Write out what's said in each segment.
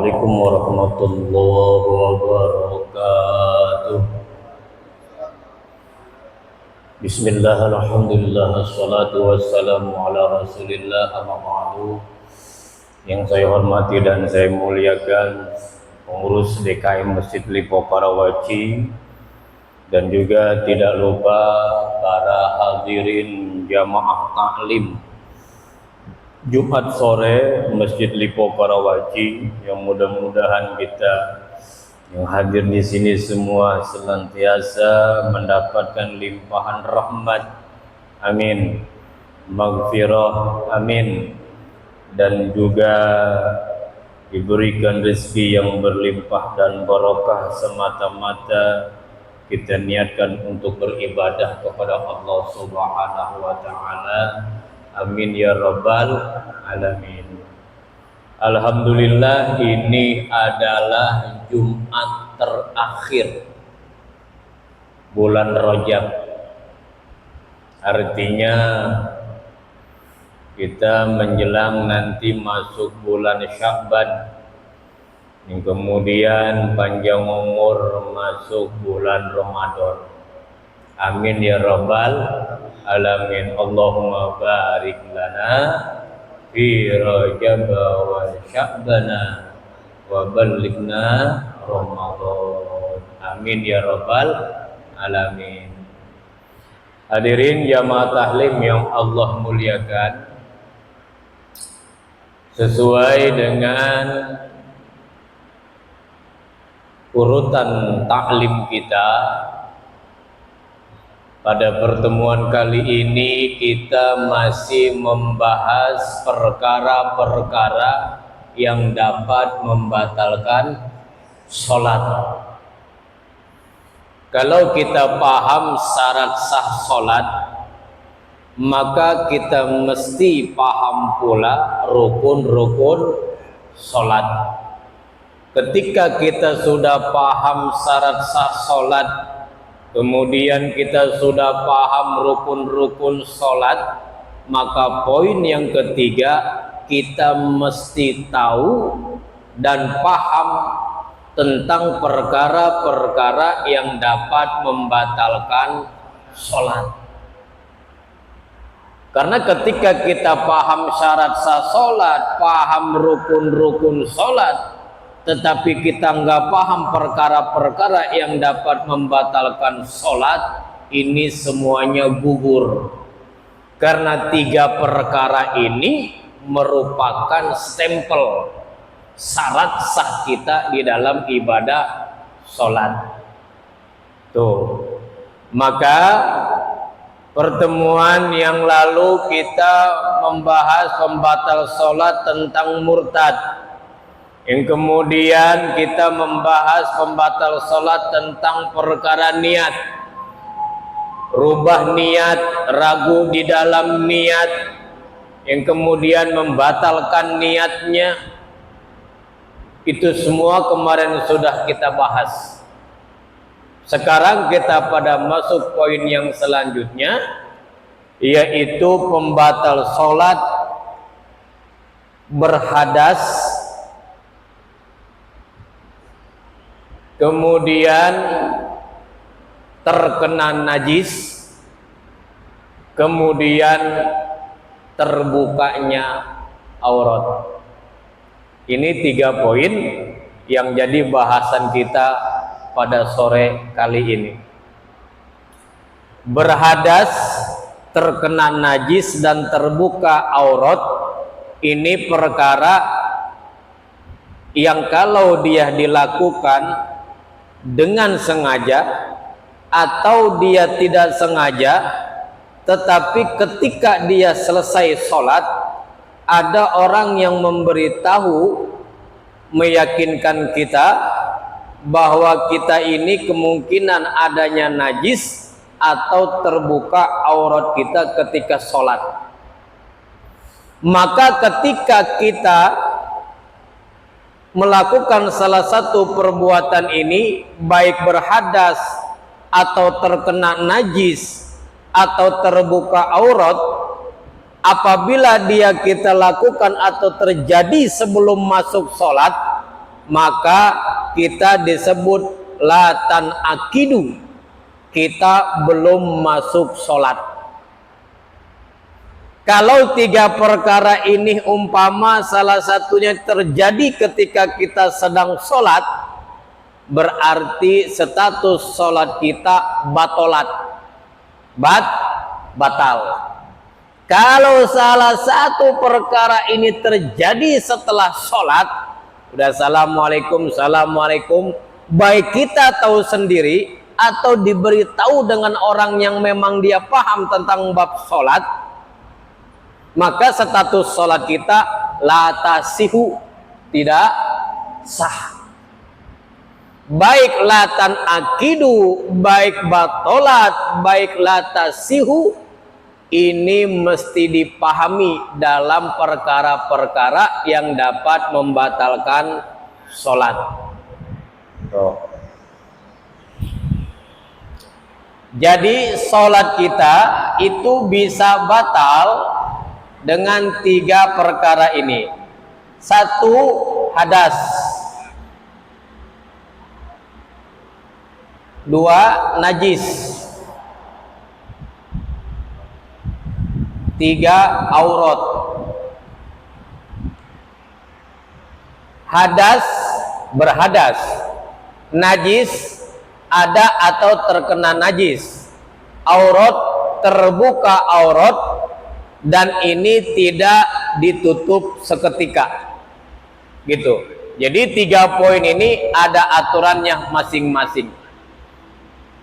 Assalamualaikum warahmatullahi wabarakatuh. Bismillah, alhamdulillah, assalatu wassalamu ala rasulillah, amma ba'du. Yang saya hormati dan saya muliakan pengurus DKM Masjid Lipo Karawaci, dan juga tidak lupa para hadirin jamaah taklim Jumat sore Masjid Lipo Karawaci, yang mudah-mudahan kita yang hadir di sini semua senantiasa mendapatkan limpahan rahmat, amin, maghfirah, amin, dan juga diberikan rezeki yang berlimpah dan barokah semata-mata kita niatkan untuk beribadah kepada Allah Subhanahu wa taala. Amin ya rabbal alamin. Alhamdulillah, ini adalah Jumat terakhir bulan Rajab. Artinya kita menjelang nanti masuk bulan Sya'ban, yang kemudian panjang umur masuk bulan Ramadan. Amin ya rabbal alamin. Allahumma barik lana fi Rajab wa Sya'bana wa ballighna Ramadan. Amin ya rabbal alamin. Hadirin jamaah tahlim yang Allah muliakan, sesuai dengan urutan taklim kita, pada pertemuan kali ini kita masih membahas perkara-perkara yang dapat membatalkan sholat. Kalau kita paham syarat sah sholat, maka kita mesti paham pula rukun-rukun sholat. Ketika kita sudah paham syarat sah sholat, kemudian kita sudah paham rukun-rukun sholat, maka poin yang ketiga, kita mesti tahu dan paham tentang perkara-perkara yang dapat membatalkan sholat. Karena ketika kita paham syarat sah sholat, paham rukun-rukun sholat, tetapi kita nggak paham perkara-perkara yang dapat membatalkan sholat, ini semuanya gugur. Karena tiga perkara ini merupakan stempel syarat sah kita di dalam ibadah sholat. Tuh, maka pertemuan yang lalu kita membahas pembatal sholat tentang murtad. Yang kemudian kita membahas pembatal sholat tentang perkara niat, rubah niat, ragu di dalam niat, yang kemudian membatalkan niatnya. Itu semua kemarin sudah kita bahas. Sekarang kita pada masuk poin yang selanjutnya, yaitu pembatal sholat berhadas, kemudian terkena najis, kemudian terbukanya aurat. Ini tiga poin yang jadi bahasan kita pada sore kali ini. Berhadas, terkena najis, dan terbuka aurat, ini perkara yang kalau dia dilakukan dengan sengaja atau dia tidak sengaja, tetapi ketika dia selesai sholat, ada orang yang memberitahu, meyakinkan kita bahwa kita ini kemungkinan adanya najis atau terbuka aurat kita ketika sholat. Maka ketika kita melakukan salah satu perbuatan ini, baik berhadas atau terkena najis atau terbuka aurat, apabila dia kita lakukan atau terjadi sebelum masuk sholat, maka kita disebut latan akidu, kita belum masuk sholat. Kalau tiga perkara ini umpama salah satunya terjadi ketika kita sedang sholat, berarti status sholat kita batolat, batal. Kalau salah satu perkara ini terjadi setelah sholat, udah assalamualaikum, baik kita tahu sendiri atau diberitahu dengan orang yang memang dia paham tentang bab sholat, maka status sholat kita la tasihu, tidak sah. Baik latan akidu, baik batolat, baik la tasihu, ini mesti dipahami dalam perkara-perkara yang dapat membatalkan sholat. Jadi sholat kita itu bisa batal dengan tiga perkara ini. Satu, hadas. Dua, najis. Tiga, aurat. Hadas, berhadas. Najis, ada atau terkena najis. Aurat, terbuka aurat, dan ini tidak ditutup seketika, gitu. Jadi tiga poin ini ada aturannya masing-masing.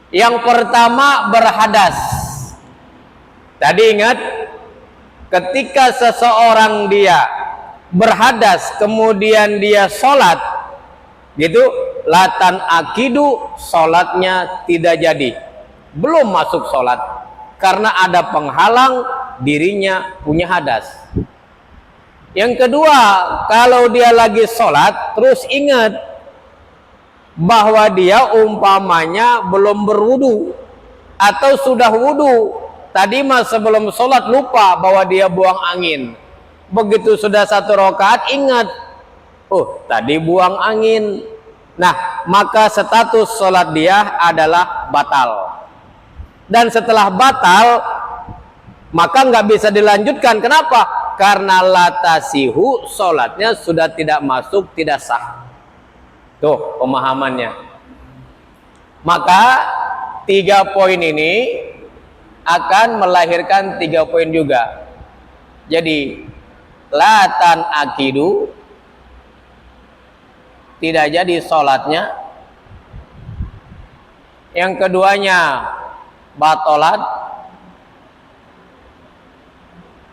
Yang pertama, berhadas. Tadi ingat, ketika seseorang dia berhadas kemudian dia sholat, gitu, latan akidu, sholatnya tidak jadi, belum masuk sholat, karena ada penghalang dirinya punya hadas. Yang kedua, kalau dia lagi sholat terus ingat bahwa dia umpamanya belum berwudu atau sudah wudu, tadi mah sebelum sholat lupa bahwa dia buang angin, begitu sudah satu rakaat ingat, oh tadi buang angin, nah maka status sholat dia adalah batal. Dan setelah batal, maka nggak bisa dilanjutkan. Kenapa? Karena latasihu, sholatnya sudah tidak masuk, tidak sah. Tuh pemahamannya. Maka tiga poin ini akan melahirkan tiga poin juga. Jadi latan akidu, tidak jadi sholatnya. Yang keduanya batolat.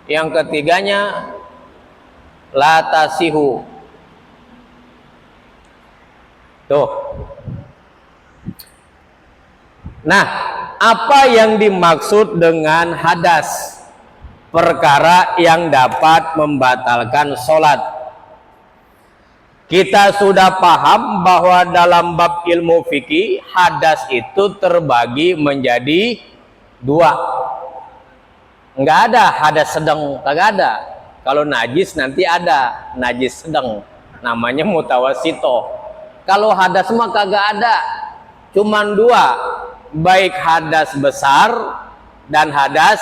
Yang ketiganya la tasihu. Tuh. Nah, apa yang dimaksud dengan hadas? Perkara yang dapat membatalkan sholat. Kita sudah paham bahwa dalam bab ilmu fikih, hadas itu terbagi menjadi dua. Enggak ada hadas sedang, kagak ada. Kalau najis nanti ada najis sedang, namanya mutawasito. Kalau hadas mah kagak ada, cuman dua, baik hadas besar dan hadas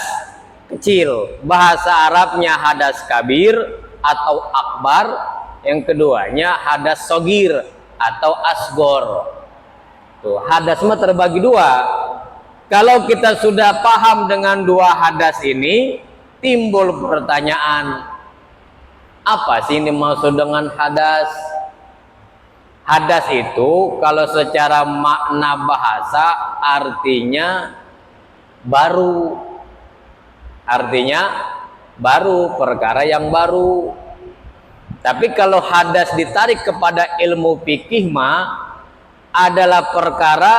kecil. Bahasa Arabnya hadas kabir atau akbar, yang keduanya hadas sogir atau asgor. Tuh, hadas mah terbagi dua. Kalau kita sudah paham dengan dua hadas ini, timbul pertanyaan, apa sih ini maksud dengan hadas? Hadas itu kalau secara makna bahasa artinya baru. Artinya baru, perkara yang baru. Tapi kalau hadas ditarik kepada ilmu fikih mah adalah perkara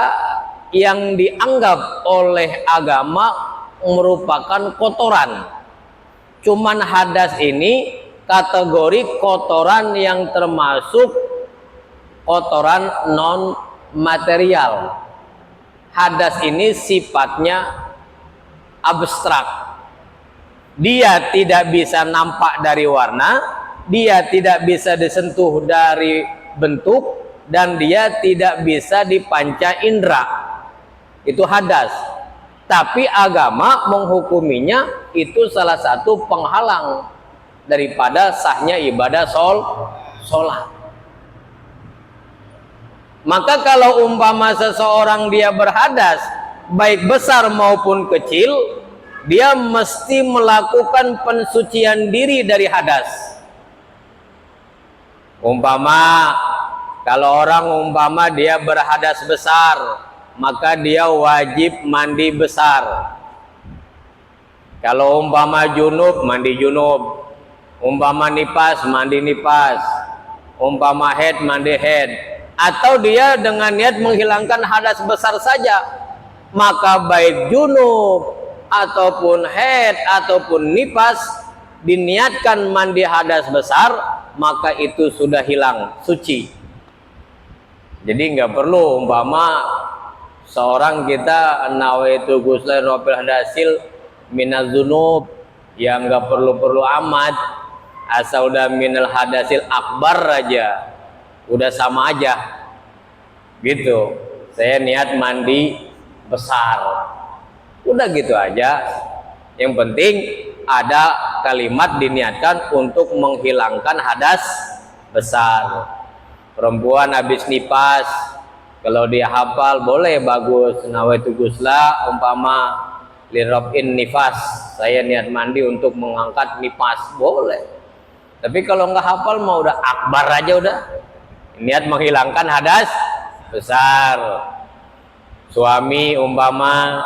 yang dianggap oleh agama merupakan kotoran. Cuman hadas ini kategori kotoran yang termasuk kotoran non material. Hadas ini sifatnya abstrak. Dia tidak bisa nampak dari warna, dia tidak bisa disentuh dari bentuk dan dia tidak bisa dipanca indera, itu hadas. Tapi agama menghukuminya itu salah satu penghalang daripada sahnya ibadah sholat. Maka kalau umpama seseorang dia berhadas, baik besar maupun kecil, dia mesti melakukan pensucian diri dari hadas. Umpama kalau orang umpama dia berhadas besar, maka dia wajib mandi besar. Kalau umpama junub, mandi junub. Umpama nipas, mandi nipas. Umpama haid, mandi haid. Atau dia dengan niat menghilangkan hadas besar saja, maka baik junub ataupun haid ataupun nipas diniatkan mandi hadas besar, maka itu sudah hilang suci. Jadi nggak perlu umpama seorang kita nawaitu ghuslan rafil hadasil minaz dzunub, yang nggak perlu amat, asal udah minal hadasil akbar aja udah sama aja gitu. Saya niat mandi besar, udah gitu aja. Yang penting ada kalimat diniatkan untuk menghilangkan hadas besar. Perempuan habis nipas, kalau dia hafal boleh, bagus. Nawaitu ghusla umpama lirafin nifas, saya niat mandi untuk mengangkat nipas, boleh. Tapi kalau nggak hafal mau udah akbar aja, udah niat menghilangkan hadas besar. Suami umpama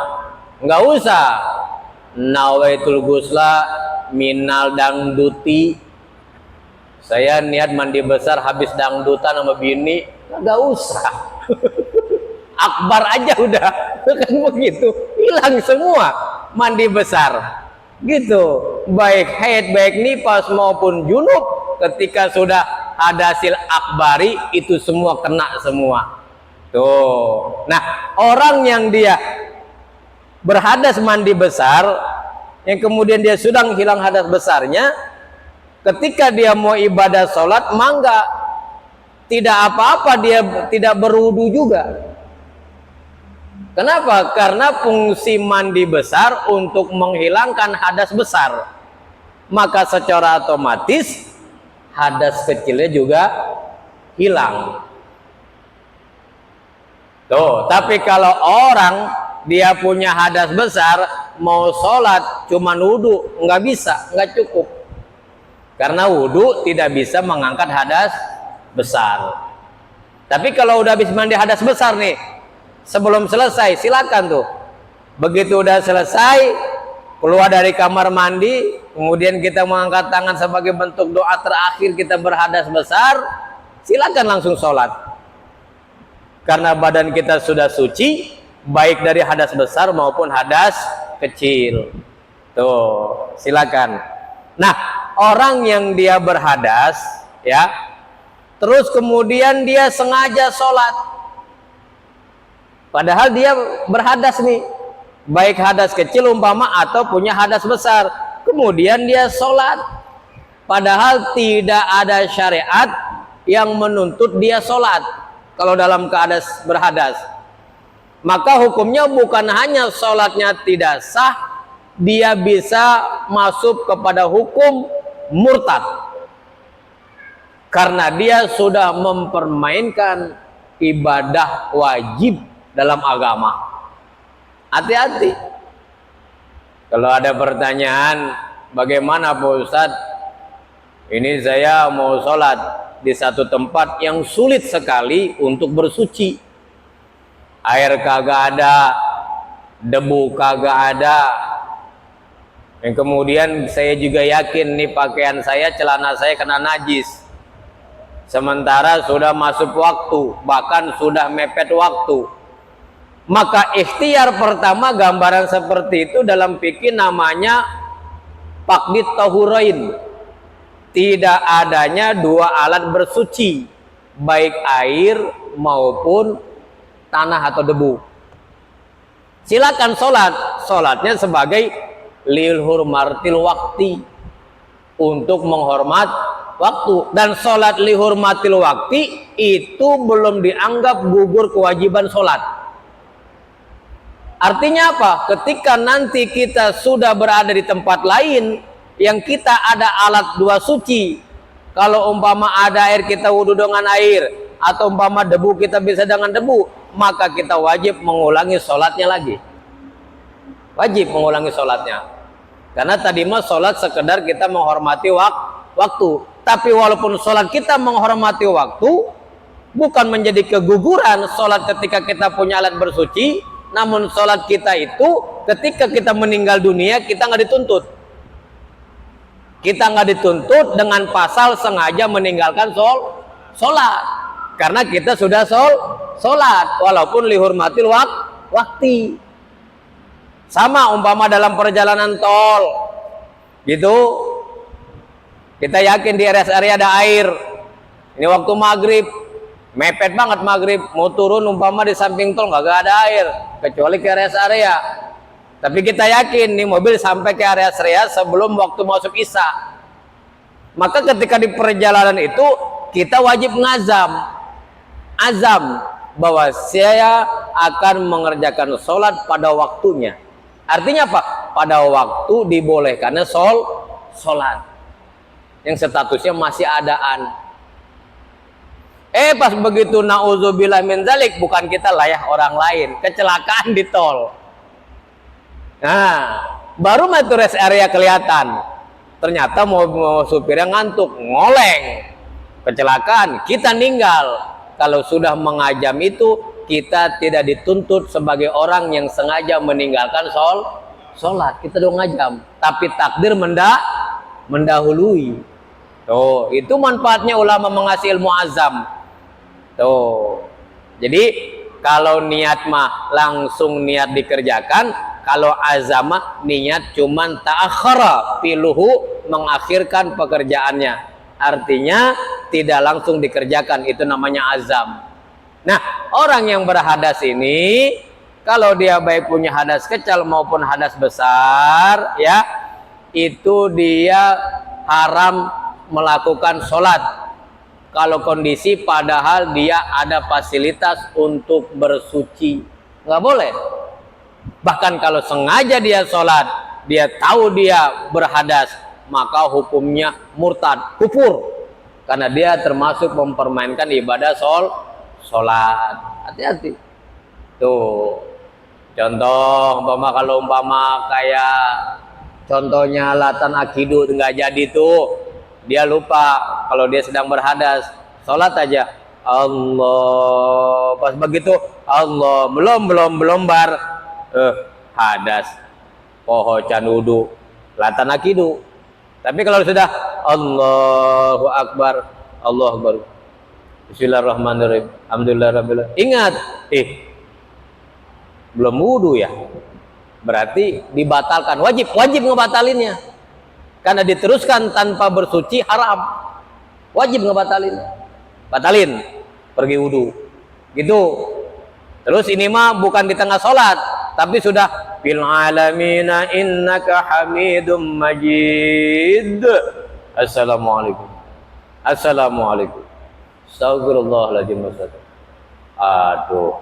nggak usah nawaitul ghusla minal dangduti, saya niat mandi besar habis dangdutan sama bini, nggak usah. Akbar aja udah, kan begitu, hilang semua mandi besar gitu. Baik haid, baik nifas maupun junub, ketika sudah hadasil akbari itu semua kena semua tuh. Nah, orang yang dia berhadas mandi besar, yang kemudian dia sudah hilang hadas besarnya, ketika dia mau ibadah sholat, mangga, tidak apa-apa, dia tidak berwudu juga. Kenapa? Karena fungsi mandi besar untuk menghilangkan hadas besar, maka secara otomatis hadas kecilnya juga hilang. Tuh, tapi kalau orang dia punya hadas besar, mau sholat cuman wudu, nggak bisa, nggak cukup. Karena wudu tidak bisa mengangkat hadas besar. Tapi kalau udah habis mandi hadas besar nih, sebelum selesai silakan tuh. Begitu udah selesai, keluar dari kamar mandi, kemudian kita mengangkat tangan sebagai bentuk doa terakhir kita berhadas besar, silakan langsung sholat. Karena badan kita sudah suci, baik dari hadas besar maupun hadas kecil. Tuh, silakan. Nah, orang yang dia berhadas, ya, terus kemudian dia sengaja sholat, padahal dia berhadas nih, baik hadas kecil umpama atau punya hadas besar, kemudian dia sholat, padahal tidak ada syariat yang menuntut dia sholat kalau dalam keadaan berhadas. Maka hukumnya bukan hanya sholatnya tidak sah, dia bisa masuk kepada hukum murtad, karena dia sudah mempermainkan ibadah wajib dalam agama. Hati-hati. Kalau ada pertanyaan, bagaimana Pak Ustadz, ini saya mau sholat di satu tempat yang sulit sekali untuk bersuci, air kagak ada, debu kagak ada, yang kemudian saya juga yakin nih pakaian saya, celana saya kena najis, sementara sudah masuk waktu, bahkan sudah mepet waktu. Maka ikhtiar pertama gambaran seperti itu dalam fikih namanya faqdit tahurain, tidak adanya dua alat bersuci, baik air maupun tanah atau debu. Silakan sholat, sholatnya sebagai lil hurmatil wakti, untuk menghormat waktu. Dan sholat lihurmatil wakti itu belum dianggap gugur kewajiban sholat. Artinya apa? Ketika nanti kita sudah berada di tempat lain yang kita ada alat dua suci, kalau umpama ada air kita wudhu dengan air, atau umpama debu kita bisa dengan debu, maka kita wajib mengulangi sholatnya lagi. Wajib mengulangi sholatnya. Karena tadi mah sholat sekedar kita menghormati waktu. Tapi walaupun sholat kita menghormati waktu, bukan menjadi keguguran sholat ketika kita punya alat bersuci. Namun sholat kita itu ketika kita meninggal dunia, kita nggak dituntut. Kita nggak dituntut dengan pasal sengaja meninggalkan sholat. Karena kita sudah sholat. Walaupun lihurmatil wakti. Sama umpama dalam perjalanan tol. Gitu. Kita yakin di rest area ada air. Ini waktu maghrib. Mepet banget maghrib, mau turun umpama di samping tol nggak ada air kecuali ke rest area. Tapi kita yakin nih mobil sampai ke area area sebelum waktu masuk isya. Maka ketika di perjalanan itu kita wajib azam bahwa saya akan mengerjakan sholat pada waktunya. Artinya apa? Pada waktu dibolehkannya sholat yang statusnya masih adaan. Pas begitu na'udzubillah min dzalik, bukan kita layak orang lain, kecelakaan di tol. Nah, baru itu rest area kelihatan. Ternyata mau supirnya ngantuk, ngoleng. Kecelakaan, kita ninggal. Kalau sudah mengajam itu, kita tidak dituntut sebagai orang yang sengaja meninggalkan sholat. Kita dong ngajam, tapi takdir mendahului. Tuh, itu manfaatnya ulama mengasih ilmu azam. Tuh. Jadi kalau niat mah langsung niat dikerjakan, kalau azamah niat cuman ta'akhara piluhu, mengakhirkan pekerjaannya. Artinya tidak langsung dikerjakan, itu namanya azam. Nah, orang yang berhadas ini kalau dia baik punya hadas kecil maupun hadas besar, ya, itu dia haram melakukan sholat. Kalau kondisi padahal dia ada fasilitas untuk bersuci, nggak boleh. Bahkan kalau sengaja dia sholat, dia tahu dia berhadas, maka hukumnya murtad, kufur. Karena dia termasuk mempermainkan ibadah sholat. Hati-hati. Tuh, contoh kalau umpama kayak contohnya latan akidu nggak jadi tuh. Dia lupa kalau dia sedang berhadas, sholat aja Allah, pas begitu Allah belum bar hadas poho can wudu latan akidu. Tapi kalau sudah Allahu Akbar Bismillahirrahmanirrahim Alhamdulillahirabbil alamin, ingat belum wudu ya, berarti dibatalkan, wajib ngebatalinnya. Karena diteruskan tanpa bersuci haram, wajib ngebatalin, pergi wudhu, gitu. Terus ini mah bukan di tengah sholat, tapi sudah fil alamina innaka hamidum majid. Assalamualaikum. Astagfirullahaladzim. Aduh,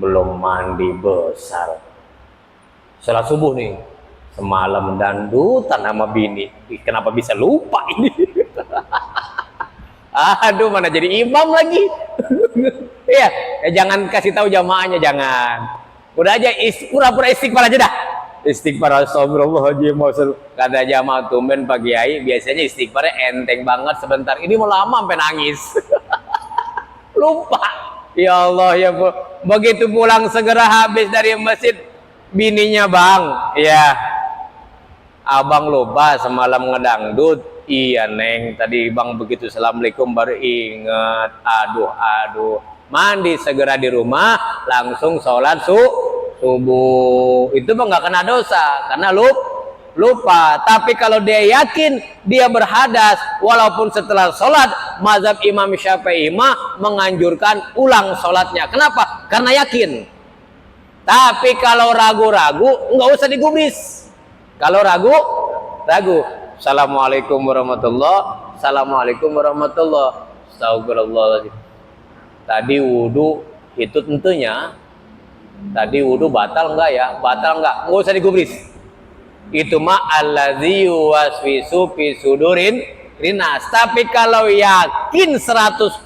belum mandi besar. Salat subuh nih. Semalam dandutan sama bini. Kenapa bisa lupa ini? Aduh, mana jadi imam lagi. Iya, jangan kasih tahu jamaahnya, jangan. Udah aja pura-pura istighfar aja dah. Istighfar astagfirullahaladzim. Kata jamaah tumben Pak Kiai, biasanya istighfarnya enteng banget sebentar. Ini mau lama sampai nangis. Lupa. Ya Allah, ya Bu. Begitu pulang segera habis dari masjid, bininya bang, ya. Abang lupa semalam ngedangdut. Iya neng, tadi bang begitu assalamualaikum baru inget. Aduh, mandi segera di rumah, langsung sholat subuh. Itu mah nggak kena dosa karena lupa. Tapi kalau dia yakin dia berhadas, walaupun setelah sholat, mazhab Imam Syafi'i menganjurkan ulang sholatnya. Kenapa? Karena yakin. Tapi kalau ragu-ragu nggak usah digubris. Kalau ragu ragu. Assalamualaikum warahmatullah, assalamualaikum warahmatullah. Astagfirullahaladzim. Tadi wudu itu tentunya, tadi wudu batal enggak ya? Batal enggak? Enggak usah digubris. Itu mah allazi yuwaswisu fi sudurin rinas. Tapi kalau yakin 100%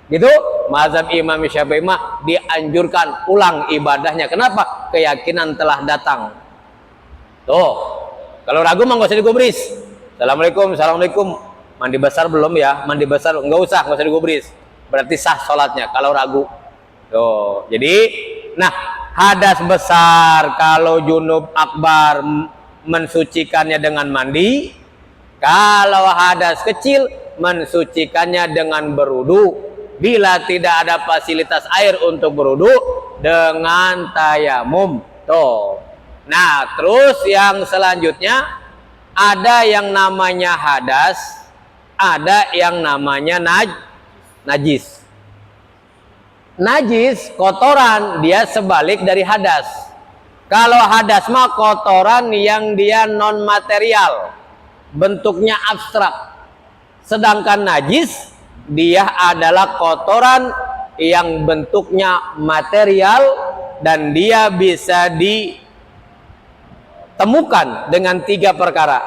gitu, mazhab Imam Syafi'i mah dianjurkan ulang ibadahnya. Kenapa? Keyakinan telah datang. Tuh, kalau ragu mah nggak usah digubris. Assalamualaikum, assalamualaikum. Mandi besar belum ya? Mandi besar nggak usah digubris. Berarti sah sholatnya kalau ragu. Tuh, jadi, nah hadas besar kalau junub akbar mensucikannya dengan mandi. Kalau hadas kecil mensucikannya dengan berwudu. Bila tidak ada fasilitas air untuk berwudu dengan tayamum. Tuh. Nah, terus yang selanjutnya ada yang namanya hadas, ada yang namanya najis. Najis kotoran, dia sebalik dari hadas. Kalau hadas mah kotoran yang dia non material, bentuknya abstrak. Sedangkan najis dia adalah kotoran yang bentuknya material dan dia bisa ditemukan dengan 3 perkara.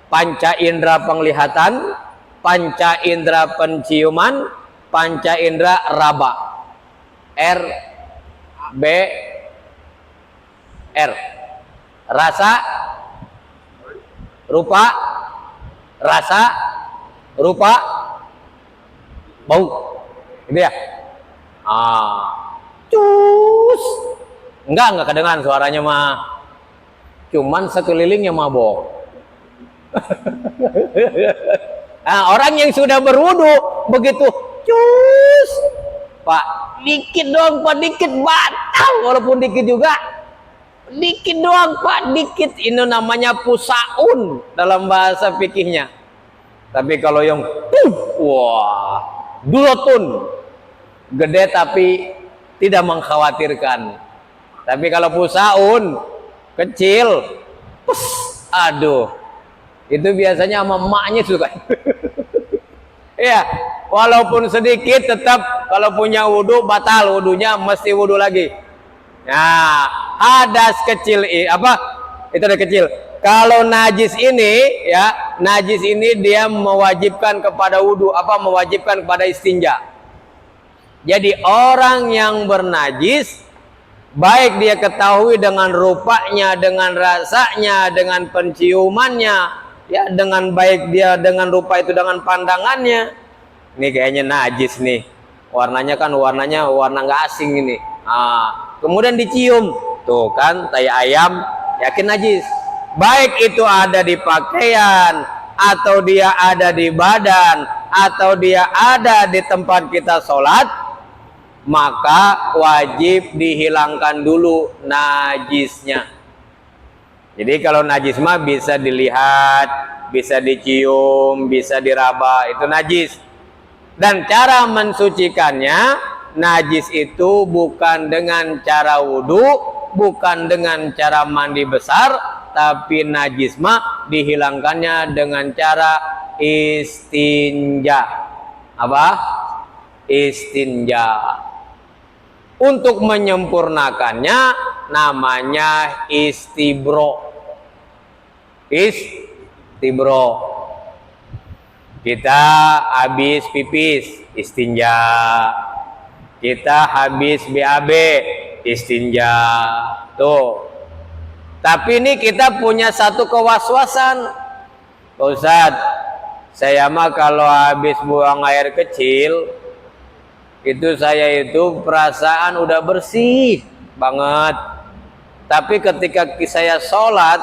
Panca indera penglihatan, panca indera penciuman, panca indera raba. R. Rasa, rupa, rasa, rupa, bau, gitu ya. Cus, enggak kedengaran suaranya mah, cuman sekelilingnya mabok. Nah, orang yang sudah berwudu begitu cus, Pak, dikit doang Pak, dikit batal, walaupun dikit juga, dikit doang Pak, dikit. Ini namanya pusaun dalam bahasa fikihnya. Tapi kalau yang wah, dulotun, gede tapi tidak mengkhawatirkan. Tapi kalau pusaun kecil, aduh, itu biasanya sama emaknya suka. Ya, walaupun sedikit tetap kalau punya wudu batal wudunya, mesti wudu lagi. Nah, hadas kecil itu ada kecil. Kalau najis ini ya, najis ini dia mewajibkan kepada wudu, mewajibkan kepada istinja. Jadi orang yang bernajis, baik dia ketahui dengan rupanya, dengan rasanya, dengan penciumannya, ya, dengan baik dia dengan rupa itu, dengan pandangannya. Ini kayaknya najis nih. Warnanya warna nggak asing ini. Kemudian dicium, tuh kan, tai ayam, yakin najis. Baik itu ada di pakaian, atau dia ada di badan, atau dia ada di tempat kita sholat, maka wajib dihilangkan dulu najisnya. Jadi kalau najis mah bisa dilihat, bisa dicium, bisa diraba, itu najis. Dan cara mensucikannya, najis itu bukan dengan cara wudu, bukan dengan cara mandi besar, tapi najis mah dihilangkannya dengan cara istinja. Apa? Istinja. Untuk menyempurnakannya namanya istibro. Istibro. Kita habis pipis, istinja. Kita habis BAB, istinja. Tuh. Tapi ini kita punya satu kewaswasan. Pak Ustadz, saya mah kalau habis buang air kecil, itu saya itu perasaan udah bersih banget. Tapi ketika saya sholat,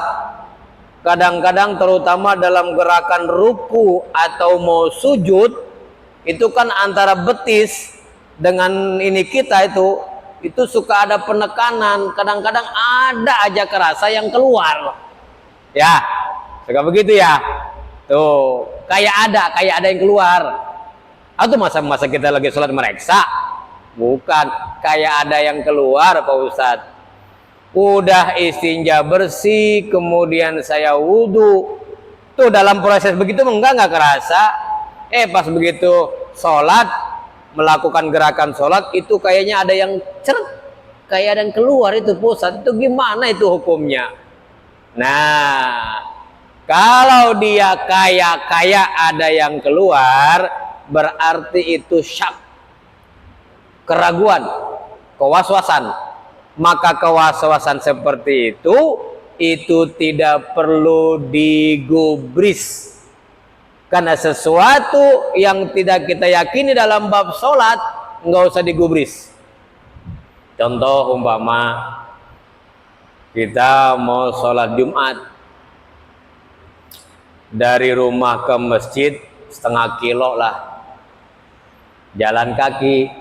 kadang-kadang terutama dalam gerakan ruku atau mau sujud, itu kan antara betis dengan ini kita itu suka ada penekanan, kadang-kadang ada aja kerasa yang keluar. Ya, suka begitu ya. Tuh, kayak ada yang keluar. Atau masa kita lagi sholat mereksa? Bukan, kayak ada yang keluar Pak Ustadz. udah istinja bersih, kemudian saya wudhu. Tuh dalam proses begitu nggak kerasa. Pas begitu sholat, melakukan gerakan sholat, itu kayaknya ada yang ceret, kayak ada yang keluar itu pusat. Itu gimana itu hukumnya? Nah, kalau dia kayak ada yang keluar, berarti itu syak, keraguan, kewaswasan. Maka kewaswasan seperti itu tidak perlu digubris. Karena sesuatu yang tidak kita yakini dalam bab sholat, nggak usah digubris. Contoh umpama kita mau sholat Jumat, dari rumah ke masjid setengah kilo lah, jalan kaki,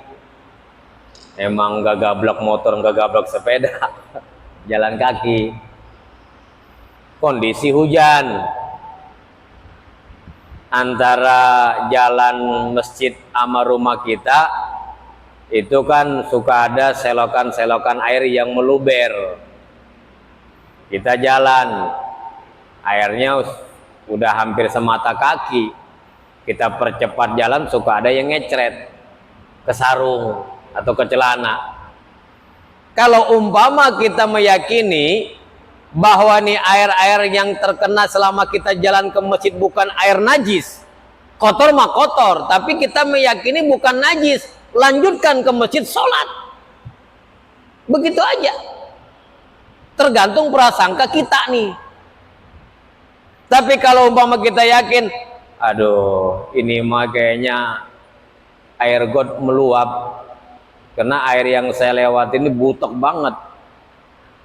emang nggak gablok motor, nggak gablok sepeda, jalan kaki, kondisi hujan, antara jalan masjid sama rumah kita itu kan suka ada selokan-selokan air yang meluber. Kita jalan, airnya udah hampir semata kaki, kita percepat jalan, suka ada yang ngecret ke sarung atau ke celana. Kalau umpama kita meyakini bahwa nih air-air yang terkena selama kita jalan ke masjid bukan air najis, kotor mah kotor, tapi kita meyakini bukan najis, lanjutkan ke masjid sholat, begitu aja. Tergantung prasangka kita nih. Tapi kalau umpama kita yakin, aduh ini mah kayaknya air got meluap, karena air yang saya lewat ini butek banget.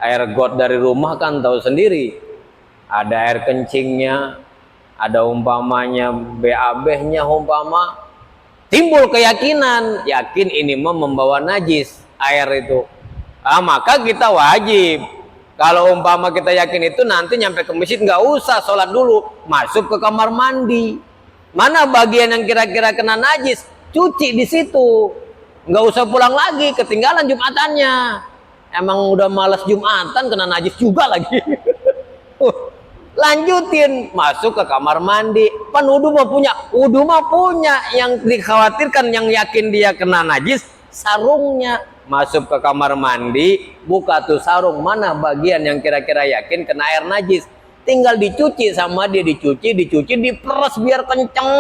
Air got dari rumah kan tahu sendiri, ada air kencingnya, ada umpamanya BAB-nya, umpama timbul keyakinan, yakin ini mah membawa najis air itu. Maka kita wajib, kalau umpama kita yakin itu, nanti nyampe ke masjid nggak usah sholat dulu, masuk ke kamar mandi. Mana bagian yang kira-kira kena najis, cuci di situ, nggak usah pulang lagi, ketinggalan Jumatannya. Emang udah males Jumatan, kena najis juga lagi. Lanjutin, masuk ke kamar mandi. Pan wudu mah punya, yang dikhawatirkan, yang yakin dia kena najis, sarungnya. Masuk ke kamar mandi, buka tuh sarung, mana bagian yang kira-kira yakin kena air najis, tinggal dicuci sama dia, dicuci, diperes biar kenceng,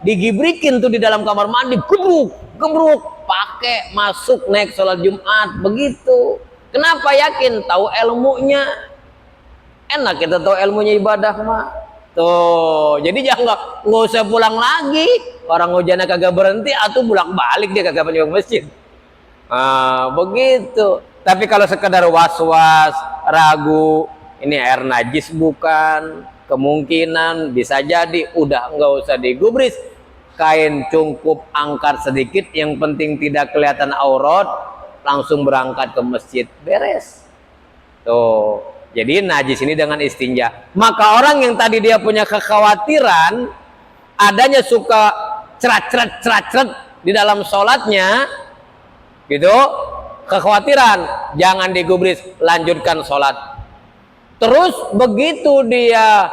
digibrikin tuh di dalam kamar mandi, gebruk, pakai, masuk, naik sholat Jumat, begitu. Kenapa yakin? Tahu ilmunya. Enak kita tahu ilmunya ibadah mah. Tuh, jadi jangan nggak usah pulang lagi. Orang hujannya kagak berhenti, atau pulang balik dia kagak punya masjid. Begitu. Tapi kalau sekedar was-was, ragu, ini air najis bukan, kemungkinan bisa jadi, udah nggak usah digubris. Kain cukup angkat sedikit, yang penting tidak kelihatan aurat, langsung berangkat ke masjid, beres. Tuh, jadi najis ini dengan istinja. Maka orang yang tadi dia punya kekhawatiran adanya suka cerat di dalam sholatnya, gitu, kekhawatiran, jangan digubris, lanjutkan sholat. Terus begitu dia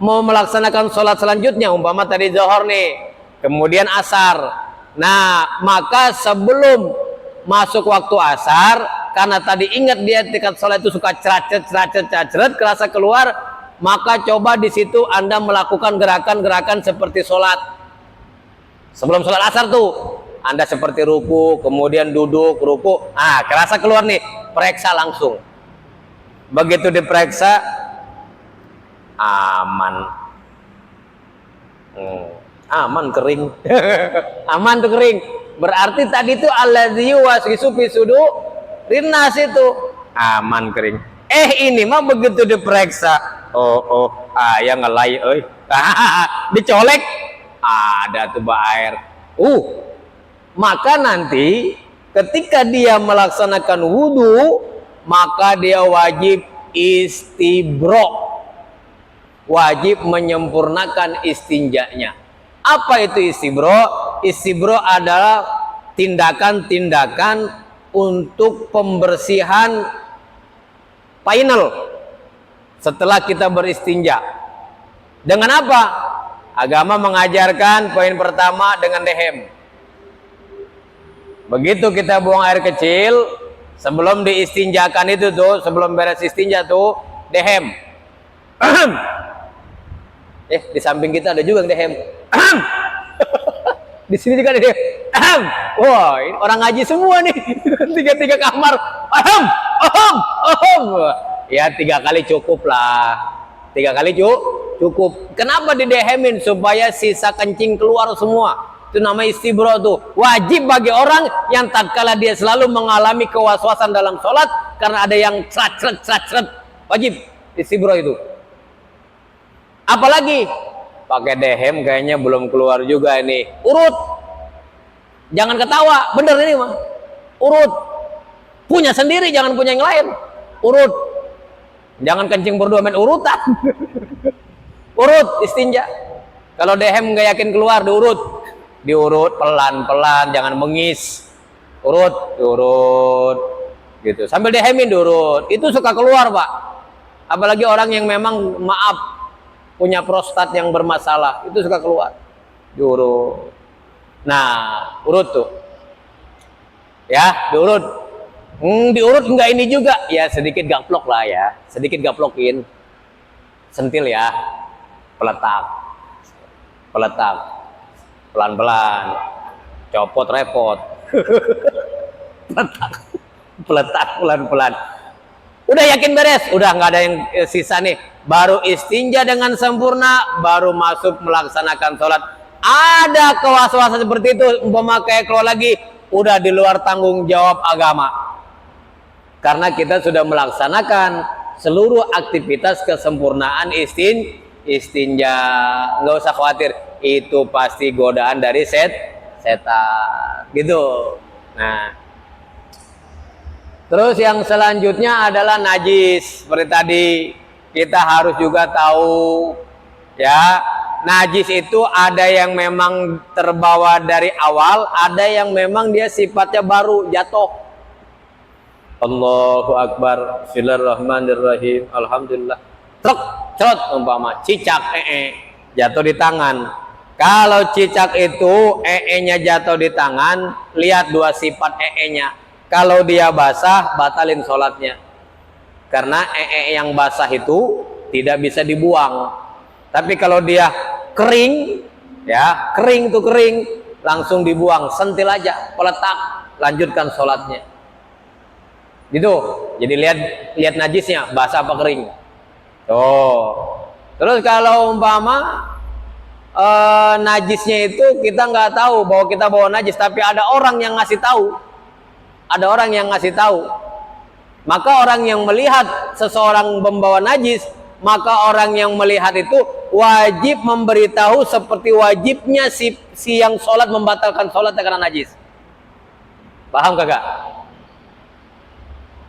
mau melaksanakan sholat selanjutnya, umpama tadi zuhur nih, kemudian asar. Nah, maka sebelum masuk waktu asar, karena tadi ingat dia ketika sholat itu suka ceracet, kerasa keluar, maka coba di situ Anda melakukan gerakan-gerakan seperti sholat. Sebelum sholat asar tuh, Anda seperti ruku, kemudian duduk, ruku, kerasa keluar nih, periksa langsung. Begitu diperiksa, aman, aman kering, aman tuh kering. Berarti tadi itu alladzi yuwaswisu fi sudurin-nas itu aman kering. Ini mah begitu diperiksa, ya ngelai, dicolek, ada tuh air. Maka nanti ketika dia melaksanakan wudhu, maka dia wajib istibro, wajib menyempurnakan istinjanya. Apa itu istibro? Istibro adalah tindakan-tindakan untuk pembersihan final setelah kita beristinja. Dengan apa? Agama mengajarkan poin pertama dengan dehem. Begitu kita buang air kecil, sebelum diistinjakan itu tuh, sebelum beres istinja tuh, dehem. Di samping kita ada juga yang dehem. Di sini juga ada dehem. Wah, ini orang ngaji semua nih. Tiga kamar. Ya 3 kali cukup lah. 3 kali cukup. Kenapa didehemin? Supaya sisa kencing keluar semua. Itu namanya istibro tuh. Wajib bagi orang yang tatkala dia selalu mengalami kewaswasan dalam sholat karena ada yang seret. Wajib istibro itu. Apalagi pakai dehem kayaknya belum keluar juga ini. Urut. Jangan ketawa, bener ini mah. Urut. Punya sendiri, jangan punya yang lain. Urut. Jangan kencing berdua main urutan. Urut istinja. Kalau dehem nggak yakin keluar, diurut pelan-pelan, jangan mengis. Urut gitu. Sambil dehemin diurut. Itu suka keluar, Pak. Apalagi orang yang memang punya prostat yang bermasalah, itu suka keluar. Diurut. Nah, urut tuh. Ya, diurut. Diurut enggak ini juga. Ya, sedikit gaplok lah ya. Sedikit gaplokin. Sentil ya. Peletak. Pelan-pelan. Copot repot. Peletak pelan-pelan. Udah yakin beres? Udah nggak ada yang sisa nih. Baru istinja dengan sempurna, baru masuk melaksanakan sholat. Ada kewaswasan seperti itu, umpama kayak keluar lagi, udah di luar tanggung jawab agama. Karena kita sudah melaksanakan seluruh aktivitas kesempurnaan istinja. Nggak usah khawatir, itu pasti godaan dari setan. Gitu. Nah, terus yang selanjutnya adalah najis. Seperti tadi, kita harus juga tahu ya, najis itu ada yang memang terbawa dari awal, ada yang memang dia sifatnya baru, jatuh. Allahu Akbar, bismillahirrahmanirrahim, alhamdulillah. Truk, cerot umpama cicak jatuh di tangan. Kalau cicak itu nya jatuh di tangan, lihat 2 sifat nya. Kalau dia basah, batalin sholatnya. Karena yang basah itu tidak bisa dibuang. Tapi kalau dia kering, ya kering, langsung dibuang, sentil aja, peletak, lanjutkan sholatnya. Gitu. Jadi lihat najisnya, basah apa kering. Tuh. Terus kalau umpama najisnya itu kita nggak tahu bahwa kita bawa najis, tapi ada orang yang ngasih tahu. Ada orang yang ngasih tahu. Maka orang yang melihat seseorang membawa najis, maka orang yang melihat itu wajib memberitahu seperti wajibnya si yang sholat membatalkan sholat karena najis. Paham kagak?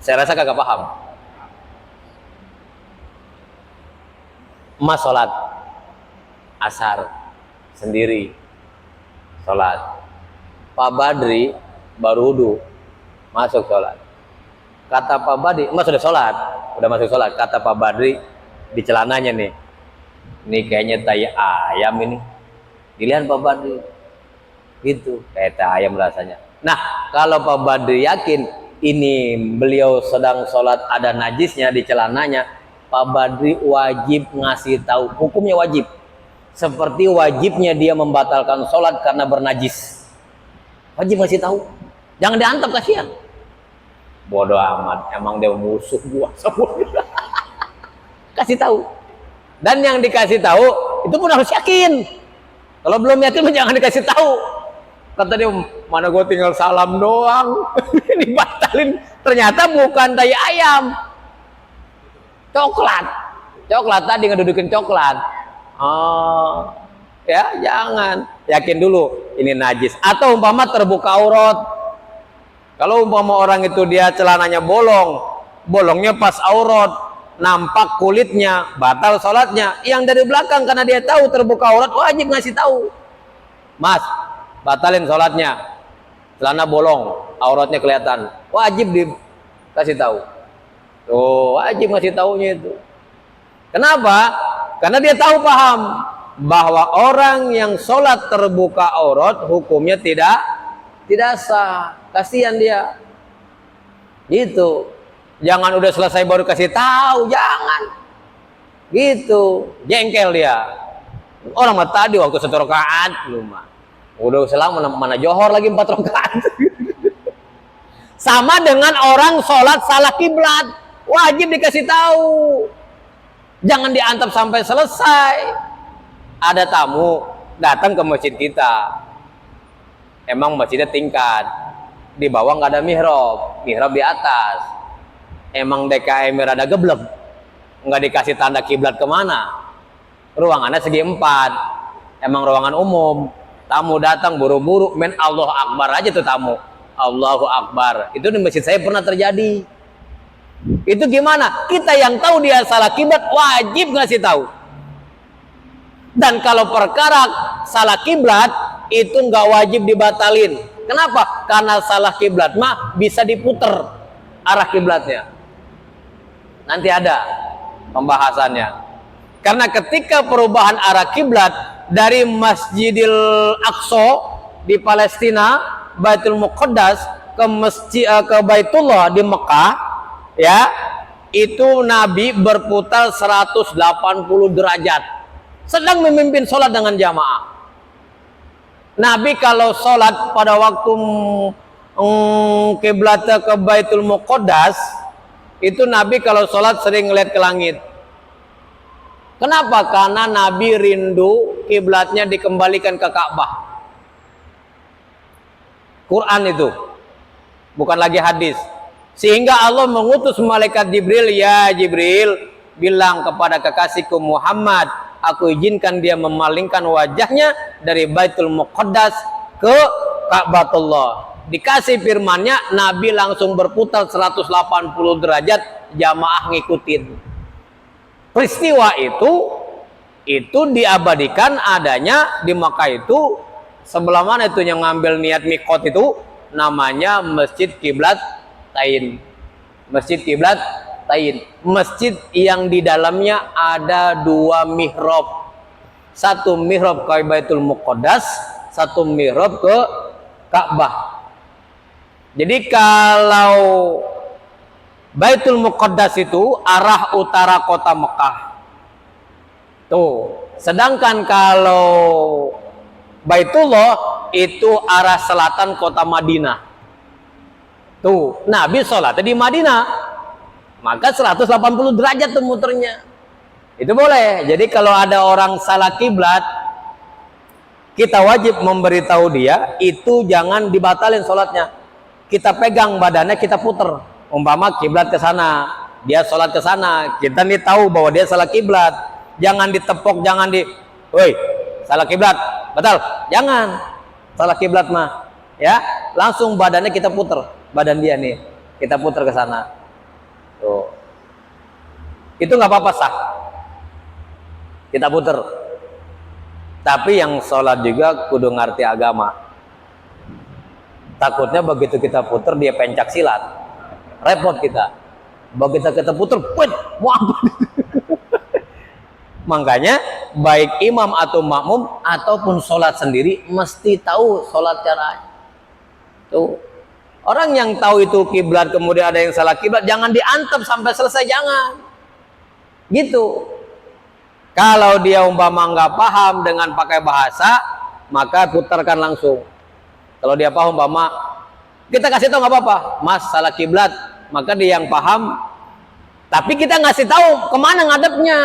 Saya rasa kagak paham. Emas sholat asar sendiri sholat. Pak Badri baru wudu masuk sholat. Kata Pak Badri, emas sudah sholat, udah masuk sholat. Kata Pak Badri di celananya nih, ini kayaknya tai ayam ini. Dilihat Pak Badri, gitu, kayak tai ayam rasanya. Nah, kalau Pak Badri yakin ini beliau sedang sholat ada najisnya di celananya, Pak Badri wajib ngasih tahu, hukumnya wajib. Seperti wajibnya dia membatalkan sholat karena bernajis. Wajib ngasih tahu, jangan diantep, kasihan. Bodoh amat, emang dia musuh gua semua. Kasih tahu. Dan yang dikasih tahu itu pun harus yakin. Kalau belum yakin jangan dikasih tahu. Kata dia, mana gue tinggal salam doang. Dibatalin. Ternyata bukan tai ayam, coklat tadi ngedudukin coklat. Oh ya, jangan, yakin dulu ini najis. Atau umpama terbuka aurat. Kalau umpama orang itu dia celananya bolongnya pas aurat, nampak kulitnya, batal sholatnya. Yang dari belakang karena dia tahu terbuka aurat, wajib ngasih tahu, Mas, batalin sholatnya, celana bolong. auratnya kelihatan, wajib dikasih tahu. Tuh, wajib ngasih taunya itu. Kenapa? Karena dia tahu paham bahwa orang yang sholat terbuka aurat hukumnya tidak sah. Kasihan dia. Gitu. Jangan udah selesai baru kasih tahu, jangan. Gitu, jengkel dia. Orang mah tadi waktu 1 rakaat belum mah. Udah selama mana johor lagi 4 rakaat. Sama dengan orang sholat salah kiblat, wajib dikasih tahu. Jangan diantap sampai selesai. Ada tamu datang ke masjid kita. Emang masjidnya tingkat. Di bawah nggak ada mihrab, mihrab di atas. Emang DKM rada geblek, nggak dikasih tanda kiblat kemana. Ruangannya segi 4. Emang ruangan umum. Tamu datang buru-buru, main Allahu Akbar aja tuh tamu. Allahu Akbar. Itu di masjid saya pernah terjadi. Itu gimana? Kita yang tahu dia salah kiblat wajib ngasih tahu. Dan kalau perkara salah kiblat itu nggak wajib dibatalin. Kenapa? Karena salah kiblat mah bisa diputer arah kiblatnya. Nanti ada pembahasannya. Karena ketika perubahan arah kiblat dari Masjidil Aqsa di Palestina, Baitul Muqaddas ke Baitullah di Mekah, ya, itu Nabi berputar 180 derajat sedang memimpin sholat dengan jamaah. Nabi kalau sholat pada waktu kiblat ke Baitul Muqaddas, itu Nabi kalau sholat sering ngeliat ke langit. Kenapa? Karena Nabi rindu kiblatnya dikembalikan ke Ka'bah. Quran itu, bukan lagi hadis. Sehingga Allah mengutus malaikat Jibril, ya Jibril, bilang kepada kekasihku Muhammad, aku izinkan dia memalingkan wajahnya dari Baitul Muqaddas ke Ka'batullah. Dikasih firmannya, Nabi langsung berputar 180 derajat, jamaah ngikutin. Peristiwa itu diabadikan adanya di Makkah itu. Sebelah mana itu yang ngambil niat mikot itu? Namanya Masjid Kiblat Tain. Masjid Kiblat Tain. Masjid yang di dalamnya ada 2 mihrab. Satu mihrab ke Baitul Muqaddas, satu mihrab ke Ka'bah. Jadi kalau Baitul Muqaddas itu arah utara kota Mekah. Tuh. Sedangkan kalau Baitullah itu arah selatan kota Madinah. Tuh, Nabi sholatnya di Madinah. Maka 180 derajat tuh muternya. Itu boleh. Jadi kalau ada orang salah kiblat, kita wajib memberitahu dia, itu jangan dibatalin sholatnya. Kita pegang badannya, kita puter. Umpama kiblat ke sana, dia sholat ke sana, kita nih tahu bahwa dia salah kiblat. Jangan ditepok, jangan woi, salah kiblat, batal. Jangan. Salah kiblat mah, ya, langsung badannya kita puter, badan dia nih, kita puter ke sana. Tuh. Itu nggak apa-apa, sah. Kita puter. Tapi yang sholat juga kudu ngerti agama. Takutnya begitu kita puter dia pencak silat. Repot kita. Begitu kita puter, mau apa? Makanya baik imam atau makmum ataupun sholat sendiri mesti tahu sholat caranya. Tuh. Orang yang tahu itu kiblat kemudian ada yang salah kiblat, jangan diantep sampai selesai, jangan. Gitu. Kalau dia umpama nggak paham dengan pakai bahasa, maka putarkan langsung. Kalau dia paham umpama, kita kasih tahu nggak apa-apa, Mas salah kiblat, maka dia yang paham. Tapi kita ngasih tahu kemana ngadepnya.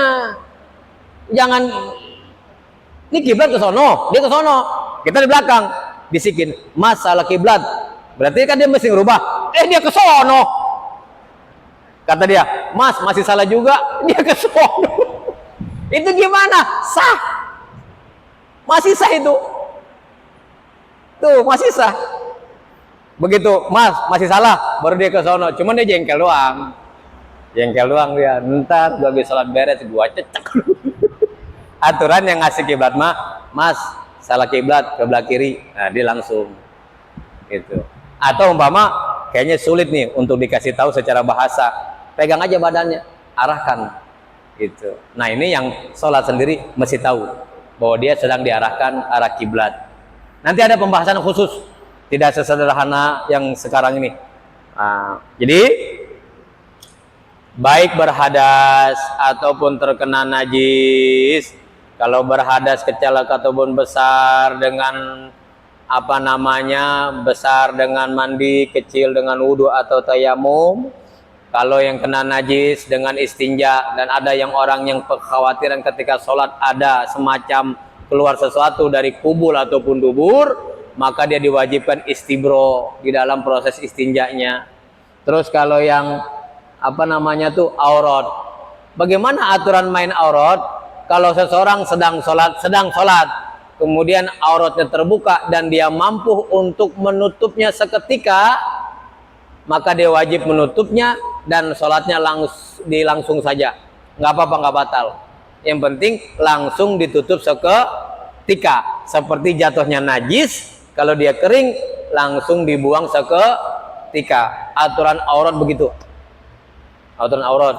Jangan ini kiblat ke sono, dia ke sono, kita di belakang bisikin, Mas salah kiblat. Berarti kan dia mesti ngerubah. Dia ke sono. Kata dia, Mas masih salah juga, dia ke sono. Itu gimana? Sah. Masih sah itu. Tuh, masih sah. Begitu, Mas masih salah, baru dia ke sono. Cuman dia jengkel doang. Jengkel doang dia. Ntar gua habis sholat beres, gua cecek. Aturan yang ngasih kiblat mah, Mas salah kiblat ke belah kiri. Nah, dia langsung gitu. Atau umpama kayaknya sulit nih untuk dikasih tahu secara bahasa, pegang aja badannya, arahkan gitu. Nah ini yang sholat sendiri mesti tahu bahwa dia sedang diarahkan arah kiblat. Nanti ada pembahasan khusus, tidak sesederhana yang sekarang ini. Jadi baik berhadas ataupun terkena najis, kalau berhadas kecil ataupun besar dengan besar dengan mandi, kecil dengan wudhu atau tayamum. Kalau yang kena najis dengan istinja, dan ada yang orang yang kekhawatiran ketika sholat ada semacam keluar sesuatu dari kubul ataupun dubur, maka dia diwajibkan istibro di dalam proses istinjanya. Terus kalau yang aurat, bagaimana aturan main aurat? Kalau seseorang sedang sholat, kemudian auratnya terbuka dan dia mampu untuk menutupnya seketika, maka dia wajib menutupnya dan sholatnya langsung saja, nggak apa-apa, nggak batal. Yang penting langsung ditutup seketika. Seperti jatuhnya najis, kalau dia kering langsung dibuang seketika. Aturan aurat begitu. Aturan aurat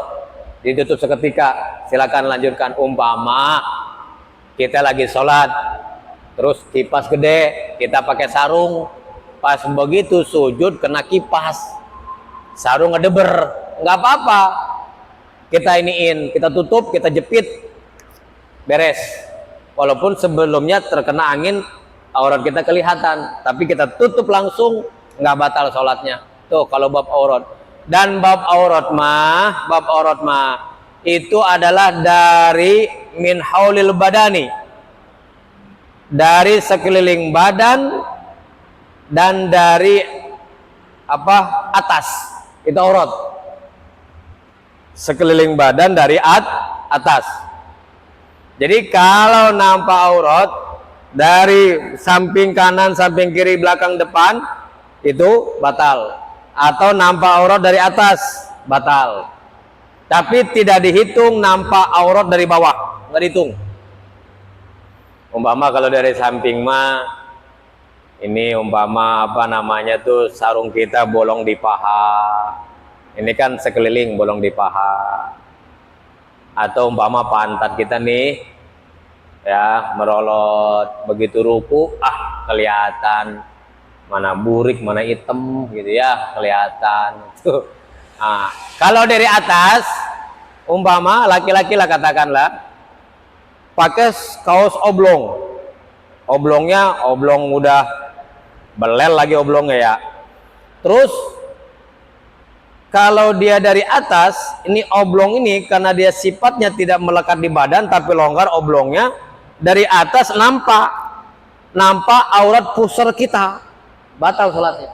ditutup seketika. Silakan lanjutkan. Umpama kita lagi sholat, terus kipas gede, kita pakai sarung, pas begitu sujud kena kipas, sarung ngedeber, nggak apa-apa, kita kita tutup, kita jepit, beres. Walaupun sebelumnya terkena angin, aurat kita kelihatan, tapi kita tutup langsung, nggak batal sholatnya. Tuh kalau bab aurat. Dan bab aurat mah itu adalah dari min haulil badani, dari sekeliling badan dan dari atas, itu aurat. Sekeliling badan dari atas. Jadi kalau nampak aurat dari samping kanan, samping kiri, belakang, depan, itu batal. Atau nampak aurat dari atas, batal. Tapi tidak dihitung nampak aurat dari bawah, nggak dihitung. Umpama kalau dari samping mah, ini umpama sarung kita bolong di paha, ini kan sekeliling bolong di paha. Atau umpama pantat kita nih ya merolot, begitu ruku kelihatan mana burik mana hitam gitu ya, kelihatan tuh. Kalau dari atas, umpama laki-laki lah katakanlah pakai kaos oblongnya oblong udah belel lagi oblongnya ya. Terus kalau dia dari atas, ini oblong ini karena dia sifatnya tidak melekat di badan tapi longgar oblongnya, dari atas nampak aurat pusar kita, batal sholatnya.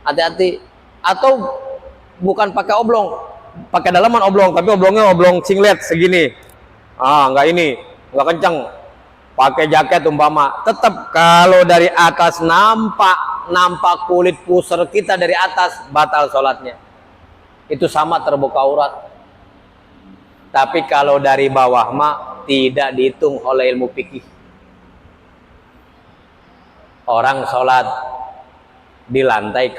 Hati-hati. Atau bukan pakai oblong, pakai dalaman oblong, tapi oblongnya oblong singlet segini. Enggak kencang. Pakai jaket umpama, tetap kalau dari atas nampak kulit pusar kita dari atas, batal sholatnya. Itu sama terbuka aurat. Tapi kalau dari bawah mah tidak dihitung oleh ilmu fikih. Orang sholat di lantai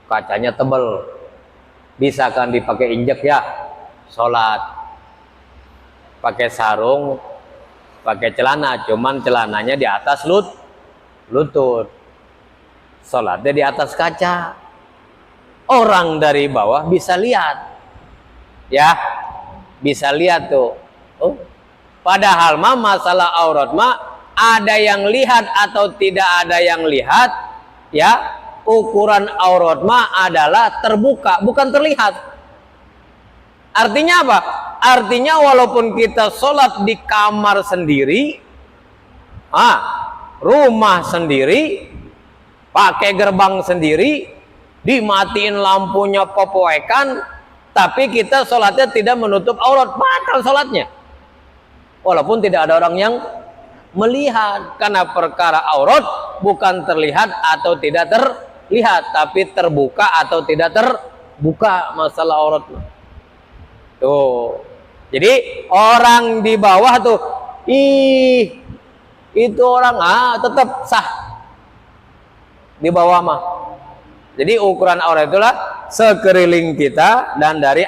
kacanya tebal, bisa kan dipakai injek ya sholat. Pakai sarung, pakai celana, cuman celananya di atas lutut, sholatnya di atas kaca. Orang dari bawah bisa lihat ya, bisa lihat tuh. Padahal mah masalah aurat mah ada yang lihat atau tidak ada yang lihat ya. Ukuran aurat mah adalah terbuka, bukan terlihat. Artinya apa? Artinya walaupun kita sholat di kamar sendiri, rumah sendiri, pakai gerbang sendiri, dimatiin lampunya popoekan, tapi kita sholatnya tidak menutup aurat, batal sholatnya. Walaupun tidak ada orang yang melihat, karena perkara aurat bukan terlihat atau tidak terlihat, tapi terbuka atau tidak terbuka masalah aurat. Tuh. Jadi orang di bawah tuh, itu orang tetap sah di bawah mah. Jadi ukuran aurat itulah sekeliling kita dan dari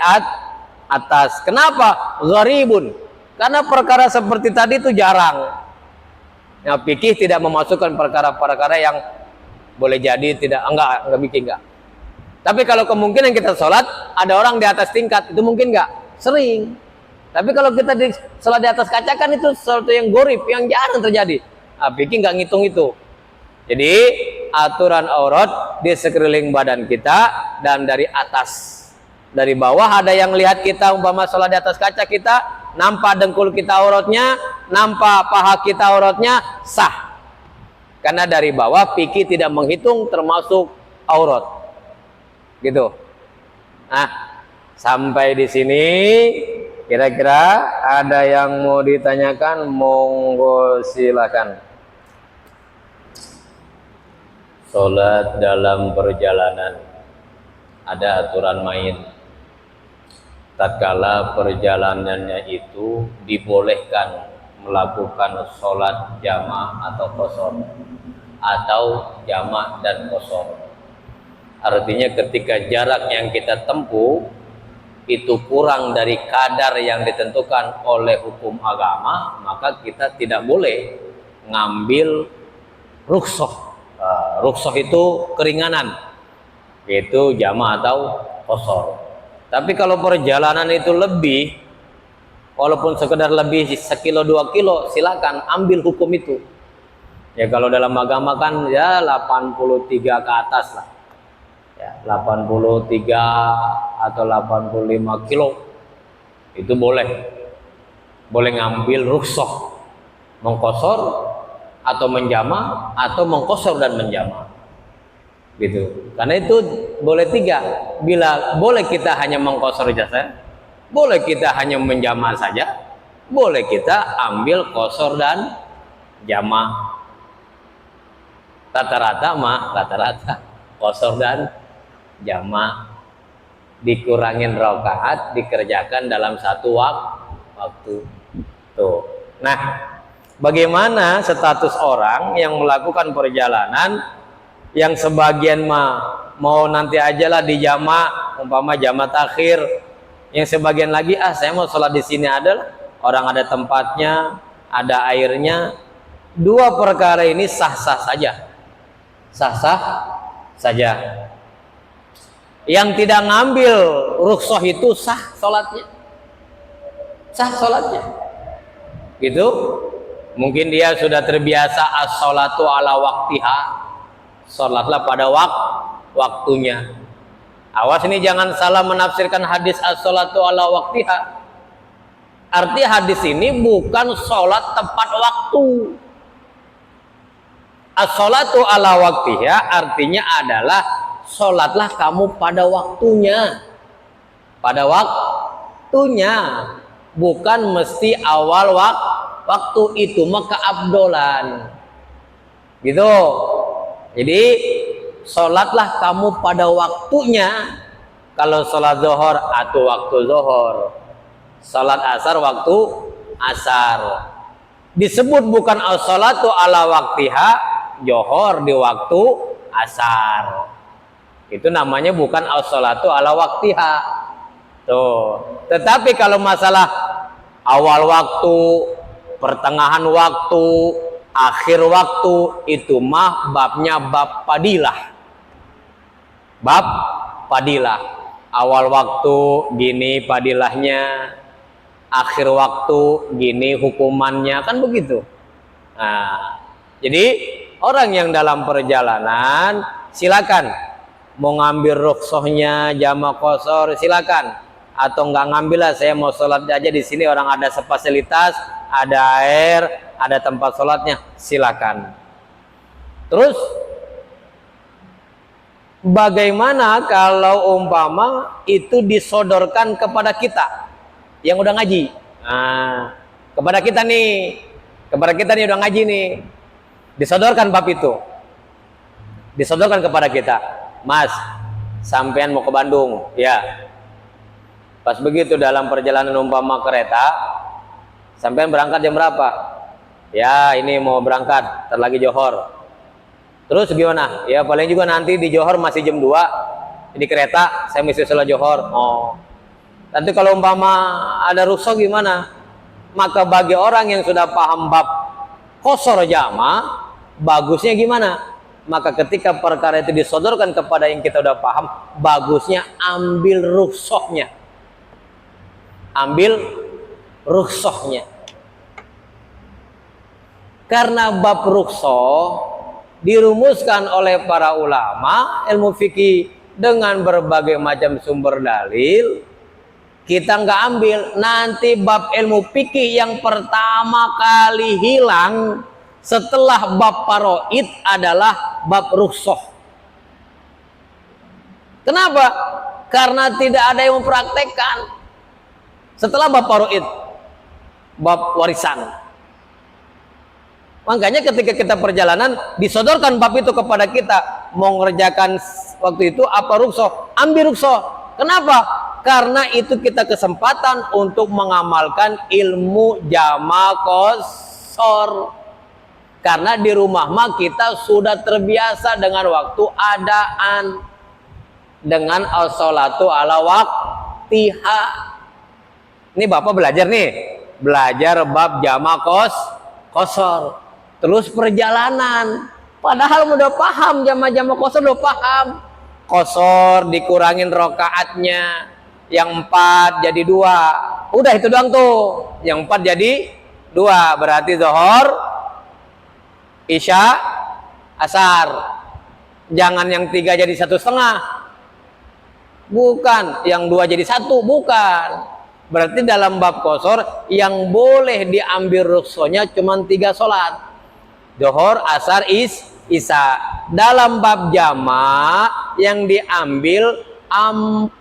atas. Kenapa? Gharibun. Karena perkara seperti tadi itu jarang. Nah, fikih tidak memasukkan perkara-perkara yang boleh jadi enggak bikin enggak. Tapi kalau kemungkinan kita sholat ada orang di atas tingkat, itu mungkin enggak? Sering. Tapi kalau kita sholat di atas kaca kan itu sesuatu yang gorib, yang jarang terjadi. Nah, fikih enggak ngitung itu. Jadi aturan aurat di sekeliling badan kita dan dari atas. Dari bawah ada yang lihat kita umpama sholat di atas kaca kita, nampak dengkul kita auratnya, nampak paha kita auratnya, sah. Karena dari bawah fikih tidak menghitung termasuk aurat. Gitu. Nah, sampai di sini kira-kira ada yang mau ditanyakan? Monggo silakan. Sholat dalam perjalanan ada aturan main. Tatkala perjalanannya itu dibolehkan melakukan sholat jamaah atau qashar, atau jamaah dan qashar. Artinya ketika jarak yang kita tempuh itu kurang dari kadar yang ditentukan oleh hukum agama, maka kita tidak boleh ngambil rukhsah. Rukhsah itu keringanan, yaitu jamaah atau qashar. Tapi kalau perjalanan itu lebih, walaupun sekedar lebih 1 kilo 2 kilo, silakan ambil hukum itu. Ya kalau dalam agama kan ya 83 ke atas lah. Ya, 83 atau 85 kilo itu boleh ngambil rukhsah mengqashar atau menjama atau mengqashar dan menjama gitu. Karena itu boleh 3. Bila boleh kita hanya mengqashar saja, boleh kita hanya menjama saja, boleh kita ambil qashar dan jama. Rata-rata qashar dan jama, dikurangin rakaat, dikerjakan dalam satu waktu. Tuh. Nah, bagaimana status orang yang melakukan perjalanan yang sebagian mau nanti ajalah di jama, umpama jama takhir, yang sebagian lagi saya mau sholat di sini, adalah orang ada tempatnya, ada airnya. Dua perkara ini sah-sah saja. Sah-sah saja. Yang tidak ngambil rukhsah itu sah sholatnya. Sah sholatnya. Gitu. Mungkin dia sudah terbiasa as-sholatu ala waktiha. Sholatlah pada waktunya. Awas ini jangan salah menafsirkan hadis as-sholatu ala waktiha. Arti hadis ini bukan sholat tepat waktu. As-sholatu ala waktiha artinya adalah sholatlah kamu pada waktunya. Pada waktunya. Bukan mesti awal waktu, itu mah keabdolan. Gitu. Jadi sholatlah kamu pada waktunya. Kalau sholat zuhur atau waktu zuhur, sholat asar waktu asar. Disebut bukan as-sholatu ala waktiha, zuhur di waktu asar. Itu namanya bukan as-sholatu ala waktiha. Tuh. Tetapi kalau masalah awal waktu, pertengahan waktu, akhir waktu, itu mah babnya bab fadilah. Bab fadilah. Awal waktu gini fadilahnya, akhir waktu gini hukumannya, kan begitu. Nah, jadi orang yang dalam perjalanan silakan mau ngambil rukhsahnya jama qashar, silakan. Atau nggak ngambil lah, saya mau sholat aja di sini, orang ada fasilitas, ada air, ada tempat sholatnya, silakan. Terus bagaimana kalau umpama itu disodorkan kepada kita yang udah ngaji? Nah, kepada kita nih udah ngaji nih, disodorkan bab itu, disodorkan kepada kita. Mas, sampean mau ke Bandung, ya. Pas begitu dalam perjalanan umpama kereta, sampean berangkat jam berapa? Ya ini mau berangkat, ntar lagi Johor. Terus gimana? Ya paling juga nanti di Johor masih jam 2 di kereta, saya mesti sholat Johor. Oh, nanti kalau umpama ada rusuh gimana? Maka bagi orang yang sudah paham bab qasar jama, bagusnya gimana? Maka ketika perkara itu disodorkan kepada yang kita udah paham, bagusnya ambil rukhsahnya. Ambil rukhsahnya. Karena bab rukhsah dirumuskan oleh para ulama ilmu fikih dengan berbagai macam sumber dalil. Kita nggak ambil, nanti bab ilmu fikih yang pertama kali hilang setelah bab faraid adalah bab rukhsah. Kenapa? Karena tidak ada yang mempraktekkan setelah bab faraid, bab warisan. Makanya ketika kita perjalanan disodorkan bab itu kepada kita, mau ngerjakan waktu itu apa rukhsah, ambil rukhsah. Kenapa? Karena itu kita kesempatan untuk mengamalkan ilmu jama qasar. Karena di rumah mah kita sudah terbiasa dengan waktu adaan, dengan as-sholatu ala waqtiha. Ini Bapak belajar nih, belajar bab jama qasar. Terus perjalanan, padahal udah paham jama qasar, udah paham. Qasar dikurangin rokaatnya, yang 4 jadi 2. Udah itu doang tuh. Yang 4 jadi 2, berarti zuhur, isya, asar. Jangan yang 3 jadi 1,5. Bukan, yang 2 jadi 1, bukan. Berarti dalam bab qasar yang boleh diambil rukhsahnya cuma 3 sholat. Zuhur, asar, isya. Dalam bab jama yang diambil 4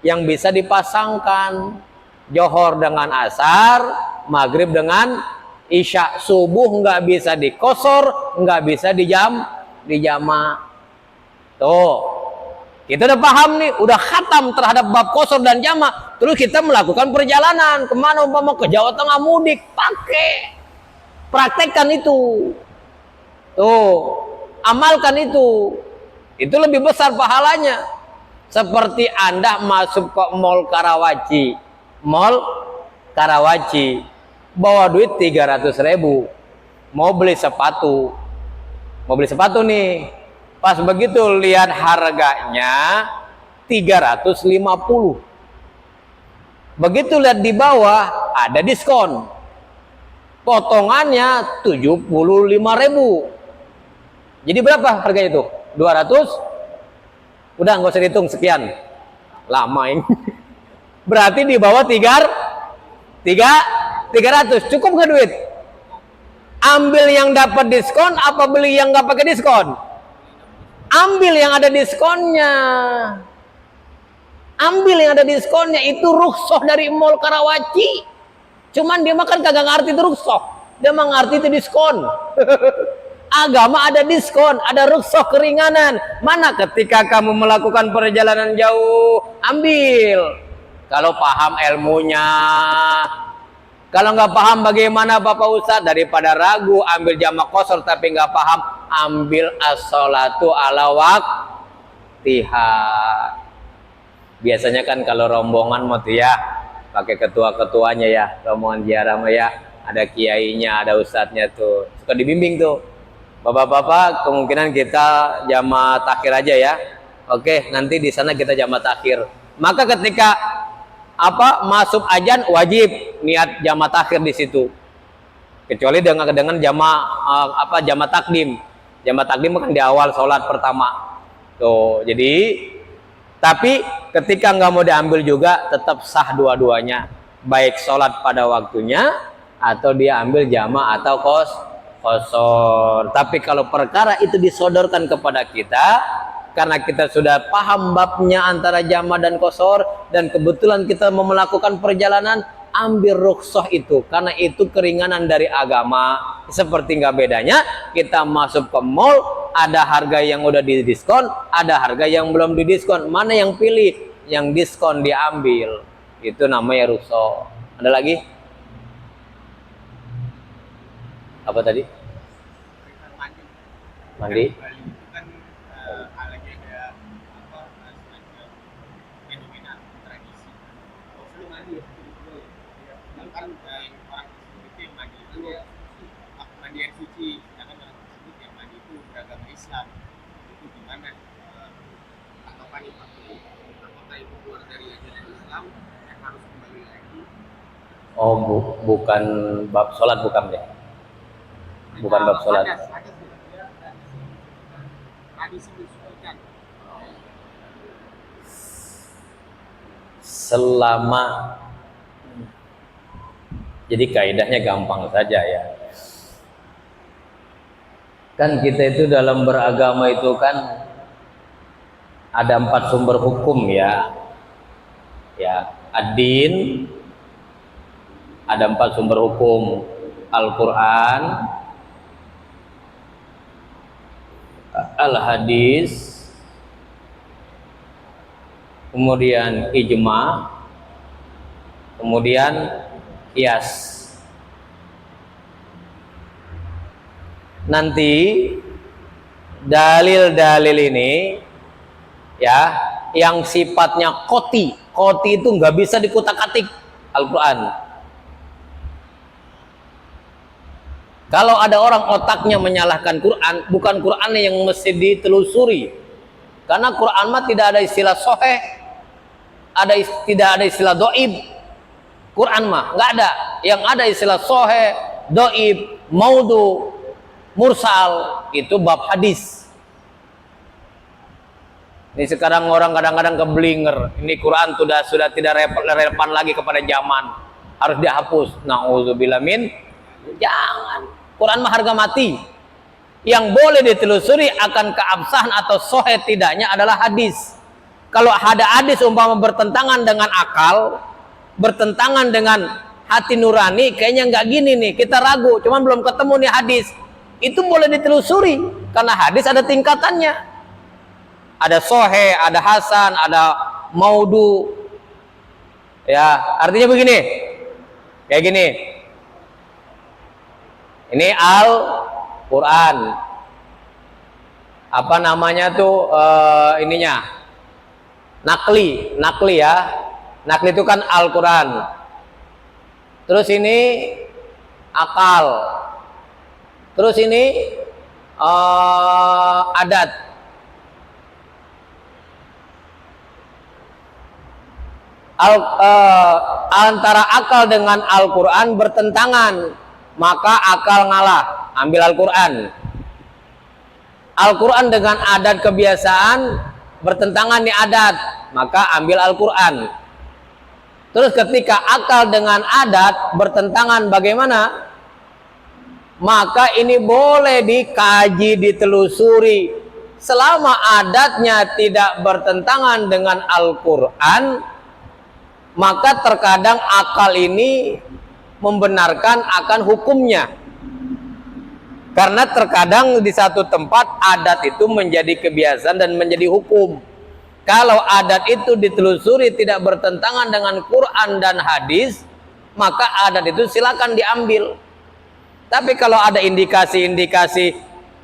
yang bisa dipasangkan. Zuhur dengan asar, maghrib dengan isya. Subuh nggak bisa diqasar, nggak bisa dijama. Tuh, kita udah paham nih, udah khatam terhadap bab qasar dan jama. Terus kita melakukan perjalanan kemana, umpama ke Jawa Tengah mudik, praktekkan itu. Tuh, amalkan itu. Itu lebih besar pahalanya. Seperti Anda masuk ke Mall Karawaci. Mall Karawaci. Bawa duit 300.000. Mau beli sepatu. Mau beli sepatu nih. Pas begitu lihat harganya 350. Begitu lihat di bawah ada diskon. Potongannya 75.000. Jadi berapa harganya itu? 200? Udah nggak usah dihitung sekian. Lama ini. Berarti di bawah 300. Cukup nggak duit? Ambil yang dapat diskon apa beli yang nggak pakai diskon? Ambil yang ada diskonnya. Ambil yang ada diskonnya. Itu rukhsah dari Mall Karawaci. Cuman dia makan kagak ngerti itu rukhsah. Dia mah ngerti itu diskon. Agama ada diskon, ada rukhsah keringanan. Mana ketika kamu melakukan perjalanan jauh, ambil. Kalau paham ilmunya. Kalau nggak paham bagaimana Bapak Ustadz, daripada ragu ambil jama qasar tapi nggak paham, ambil as-sholatu ala waqtiha. Biasanya kan kalau rombongan mau tuh ya pakai ketua-ketuanya ya, rombongan ziarah mah ya, ada kiainya, ada ustadznya tuh, suka dibimbing tuh. Bapak-bapak, kemungkinan kita jama takhir aja ya. Oke, nanti di sana kita jama takhir. Maka ketika masuk azan wajib niat jama takhir di situ. Kecuali dengan jama jama takdim. Jama takdim kan di awal sholat pertama. Tuh, jadi tapi ketika nggak mau diambil juga tetap sah dua-duanya. Baik sholat pada waktunya atau dia ambil jama atau qasar. Tapi kalau perkara itu disodorkan kepada kita karena kita sudah paham babnya antara jama dan qasar dan kebetulan kita mau melakukan perjalanan, ambil rukhsah itu karena itu keringanan dari agama. Seperti nggak bedanya kita masuk ke mall, ada harga yang udah didiskon, ada harga yang belum didiskon. Mana yang pilih? Yang diskon diambil. Itu namanya rukhsah. Ada lagi? Apa tadi? Mandi. Mandi. Bali itu kan lagi ada apa semacam fenomena tradisi. Selalu mandi ya. Lalu kan yang orang tersebut itu yang mandi itu mandi air suci, sedangkan orang tersebut yang mandi itu beragama Islam. Itu gimana? Apakah itu keluar dari ajaran Islam yang harus kembali lagi? Oh, bukan bab sholat, bukan deh. Bukan bab sholat. Selama, jadi kaidahnya gampang saja ya. Kan kita itu dalam beragama itu kan ada 4 sumber hukum ya. Ya, ad-din, ada 4 sumber hukum: Al-Quran, Al-Hadis, kemudian ijma, kemudian qiyas. Nanti dalil-dalil ini ya, yang sifatnya qoti itu nggak bisa dikutak-atik Al-Quran. Kalau ada orang otaknya menyalahkan Quran, bukan Qurannya yang mesti ditelusuri. Karena Quran mah tidak ada istilah soheh, tidak ada istilah doib. Quran mah nggak ada. Yang ada istilah soheh, doib, maudu, mursal, itu bab hadis. Ini sekarang orang kadang-kadang keblinger. Ini Quran sudah tidak relevan lagi kepada zaman. Harus dihapus. Nauzubillah min. Jangan. Quran mah harga mati. Yang boleh ditelusuri akan keabsahan atau sahih tidaknya adalah hadis. Kalau ada hadis umpama bertentangan dengan akal, bertentangan dengan hati nurani, kayaknya nggak gini nih, kita ragu, cuman belum ketemu nih hadis. Itu boleh ditelusuri karena hadis ada tingkatannya. Ada sahih, ada hasan, ada maudu. Ya, artinya begini. Kayak gini. Ini Al-Quran. Apa namanya tuh ininya? Nakli ya. Nakli itu kan Al-Quran. Terus ini akal. Terus ini adat. Antara akal dengan Al-Quran bertentangan, maka akal ngalah, ambil Al-Quran. Al-Quran dengan adat kebiasaan bertentangan nih adat, maka ambil Al-Quran. Terus ketika akal dengan adat bertentangan bagaimana? Maka ini boleh dikaji, ditelusuri. Selama adatnya tidak bertentangan dengan Al-Quran, maka terkadang akal ini membenarkan akan hukumnya. Karena terkadang di satu tempat adat itu menjadi kebiasaan dan menjadi hukum. Kalau adat itu ditelusuri tidak bertentangan dengan Quran dan hadis, maka adat itu silakan diambil. Tapi kalau ada indikasi-indikasi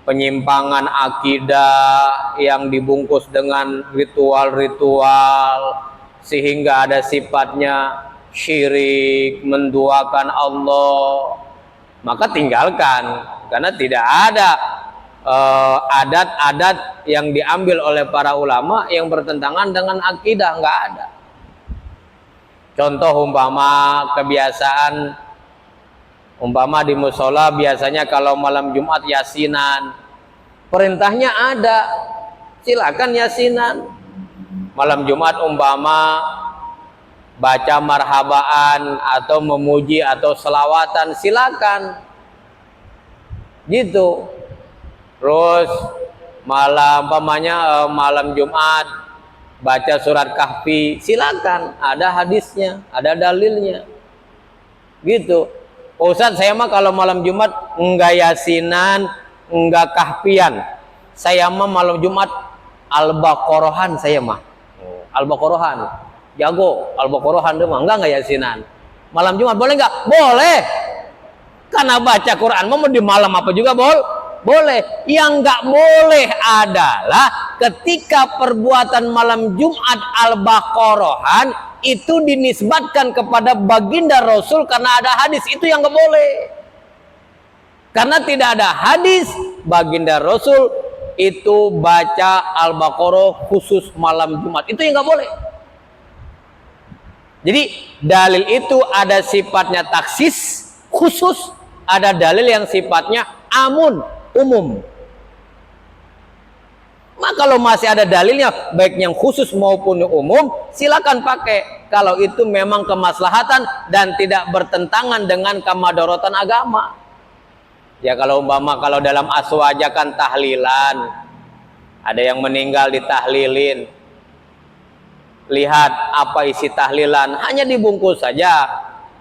penyimpangan akidah yang dibungkus dengan ritual-ritual sehingga ada sifatnya syirik, menduakan Allah, maka tinggalkan, karena tidak ada adat-adat yang diambil oleh para ulama yang bertentangan dengan akidah, nggak ada. Contoh umpama kebiasaan, umpama di musola biasanya kalau malam Jumat yasinan, perintahnya ada, silakan yasinan. Malam Jumat umpama baca marhabaan atau memuji atau selawatan, silakan gitu. Terus malam malam Jumat baca surat Kahfi, silakan, ada hadisnya, ada dalilnya gitu. Ustadz, saya mah kalau malam Jumat enggak yasinan, enggak kahfian, saya mah malam Jumat al-baqarahan, saya mah al-baqarahan jago, al-baqarahan tuh mah enggak yasinan. Malam Jumat boleh enggak? Boleh. Karena baca Quran mau di malam apa juga boleh. Yang nggak boleh adalah ketika perbuatan malam Jumat Al-Baqarahan itu dinisbatkan kepada baginda Rasul karena ada hadis, itu yang nggak boleh. Karena tidak ada hadis baginda Rasul itu baca Al-Baqarah khusus malam Jumat, itu yang nggak boleh. Jadi dalil itu ada sifatnya taksis khusus, ada dalil yang sifatnya umum. Maka kalau masih ada dalilnya baik yang khusus maupun yang umum, silakan pakai kalau itu memang kemaslahatan dan tidak bertentangan dengan kemadaratan agama. Ya kalau umpama kalau dalam aswaja kan tahlilan, ada yang meninggal ditahlilin, lihat apa isi tahlilan, hanya dibungkus saja,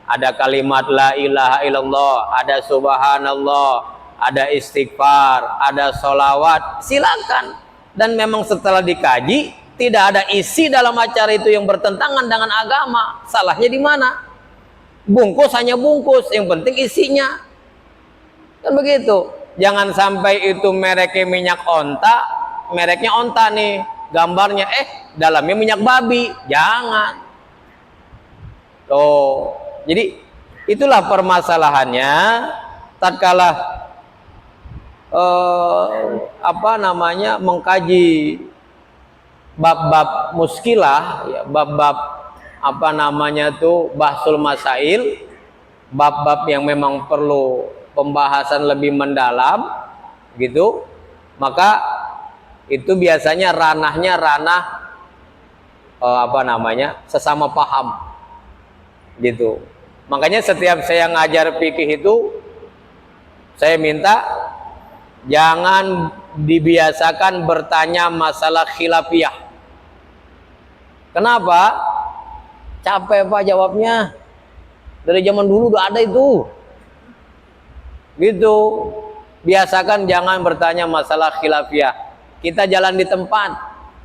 ada kalimat la ilaha illallah, ada subhanallah, ada istighfar, ada sholawat, silakan. Dan memang setelah dikaji tidak ada isi dalam acara itu yang bertentangan dengan agama, salahnya di mana? Bungkus hanya bungkus, yang penting isinya, kan begitu. Jangan sampai itu mereknya minyak onta, mereknya onta nih, gambarnya dalamnya minyak babi, jangan. Tuh, jadi itulah permasalahannya. Tatkala mengkaji bab-bab muskilah, ya, bab-bab bahsul masail, bab-bab yang memang perlu pembahasan lebih mendalam gitu, maka itu biasanya ranahnya ranah sesama paham gitu. Makanya setiap saya ngajar fikih itu saya minta jangan dibiasakan bertanya masalah khilafiyah. Kenapa? Capek Pak jawabnya. Dari zaman dulu udah ada itu. Gitu. Biasakan jangan bertanya masalah khilafiyah. Kita jalan di tempat.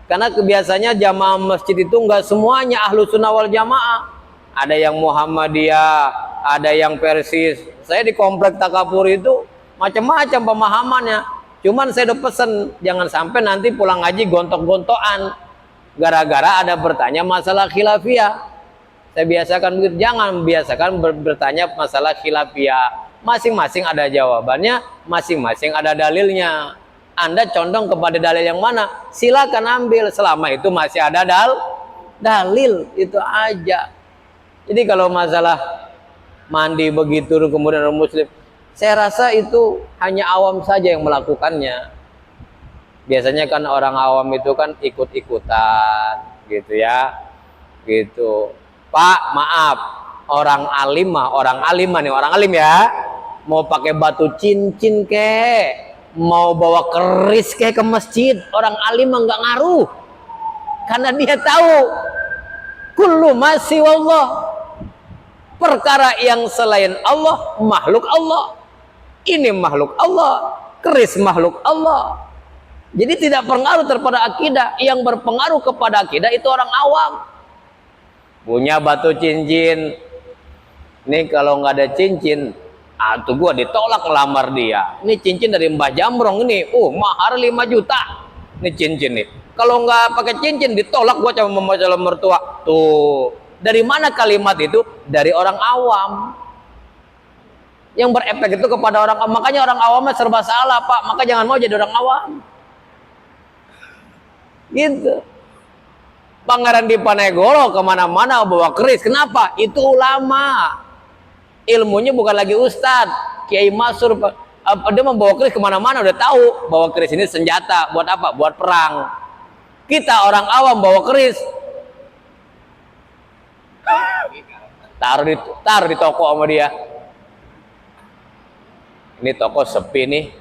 Karena kebiasaannya jamaah masjid itu enggak semuanya ahlu sunnah wal jamaah. Ada yang Muhammadiyah, ada yang Persis. Saya di komplek Takapur itu macam-macam pemahamannya. Cuman saya udah pesen jangan sampai nanti pulang ngaji gontok-gontokan gara-gara ada bertanya masalah khilafiyah. Saya biasakan begitu, jangan biasakan bertanya masalah khilafiyah. Masing-masing ada jawabannya, masing-masing ada dalilnya. Anda condong kepada dalil yang mana? Silakan ambil selama itu masih ada dalil, itu aja. Jadi kalau masalah mandi begitu kemudian orang muslim, saya rasa itu hanya awam saja yang melakukannya. Biasanya kan orang awam itu kan ikut-ikutan gitu ya. Gitu. Pak, maaf, orang alim ya, mau pakai batu cincin mau bawa keris ke masjid, orang alim enggak ngaruh. Karena dia tahu kullu ma siwallah, perkara yang selain Allah makhluk Allah. Ini makhluk Allah, keris makhluk Allah. Jadi tidak berpengaruh terhadap akidah. Yang berpengaruh kepada akidah itu orang awam. Punya batu cincin, nih kalau nggak ada cincin, tuh gua ditolak ngelamar dia. Ini cincin dari Mbah Jamrong ini, mahar 5 juta. Ini cincin nih. Kalau nggak pakai cincin ditolak gua sama calon mertua. Tuh, dari mana kalimat itu? Dari orang awam. Yang berefek itu kepada orang awam. Makanya orang awamnya serba salah Pak. Maka jangan mau jadi orang awam. Gitu. Pangeran Diponegoro kemana-mana bawa keris. Kenapa? Itu ulama. Ilmunya bukan lagi ustadz. Kiai Masur. Dia membawa keris kemana-mana udah tahu bahwa keris ini senjata. Buat apa? Buat perang. Kita orang awam bawa keris. Taruh di toko sama dia. Ini toko sepi nih,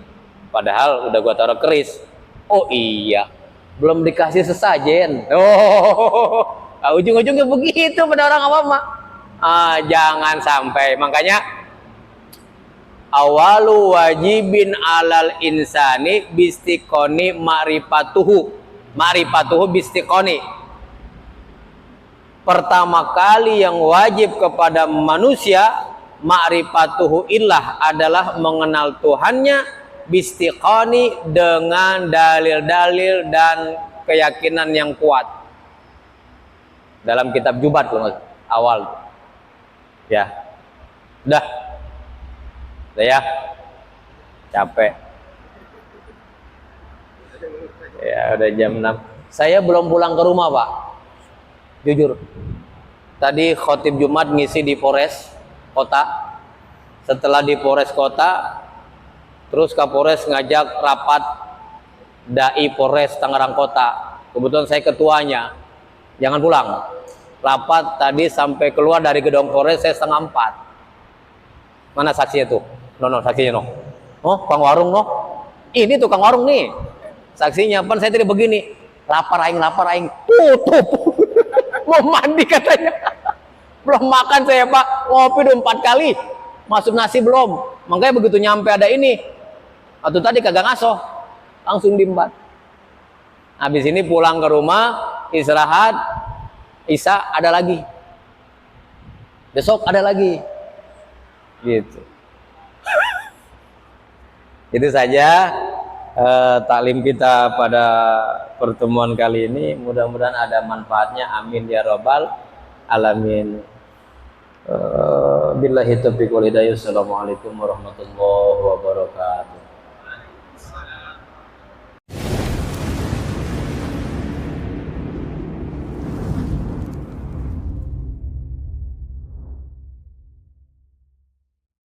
padahal udah gua taruh keris. Oh iya, belum dikasih sesajen. Ujung-ujungnya begitu pada orang awam mah. Jangan sampai. Makanya awalu wajibin alal insani bistiqoni ma'rifatuhu bistiqoni. Pertama kali yang wajib kepada manusia ma'rifatuhu illah adalah mengenal Tuhannya bistiqani dengan dalil-dalil dan keyakinan yang kuat. Dalam kitab Jubat loh awal. Ya. Udah ya. Capek. Ya udah jam 6. Saya belum pulang ke rumah, Pak. Jujur. Tadi khotib Jumat ngisi di Polres Kota. Setelah di Polres Kota, terus Kapolres ngajak rapat Dai Polres Tangerang Kota. Kebetulan saya ketuanya. Jangan pulang. Rapat tadi sampai keluar dari gedung Polres saya 3:30. Mana saksinya tuh? No, saksinya no. Oh, Kang Warung no. Ini tukang warung nih. Saksinya, pan saya tadi begini. Lapar aing. Tutup. Mau mandi katanya. Belum makan saya, Pak. Ngopi udah 4 kali. Masuk nasi belum. Makanya begitu nyampe ada ini. Atau tadi kagak ngasoh. Langsung diembat. Habis ini pulang ke rumah, istirahat. Isya ada lagi. Besok ada lagi. Gitu. Itu saja taklim kita pada pertemuan kali ini. Mudah-mudahan ada manfaatnya. Amin ya rabbal alamin. Billahi taufiq wal hidayah. Assalamualaikum warahmatullahi wabarakatuh.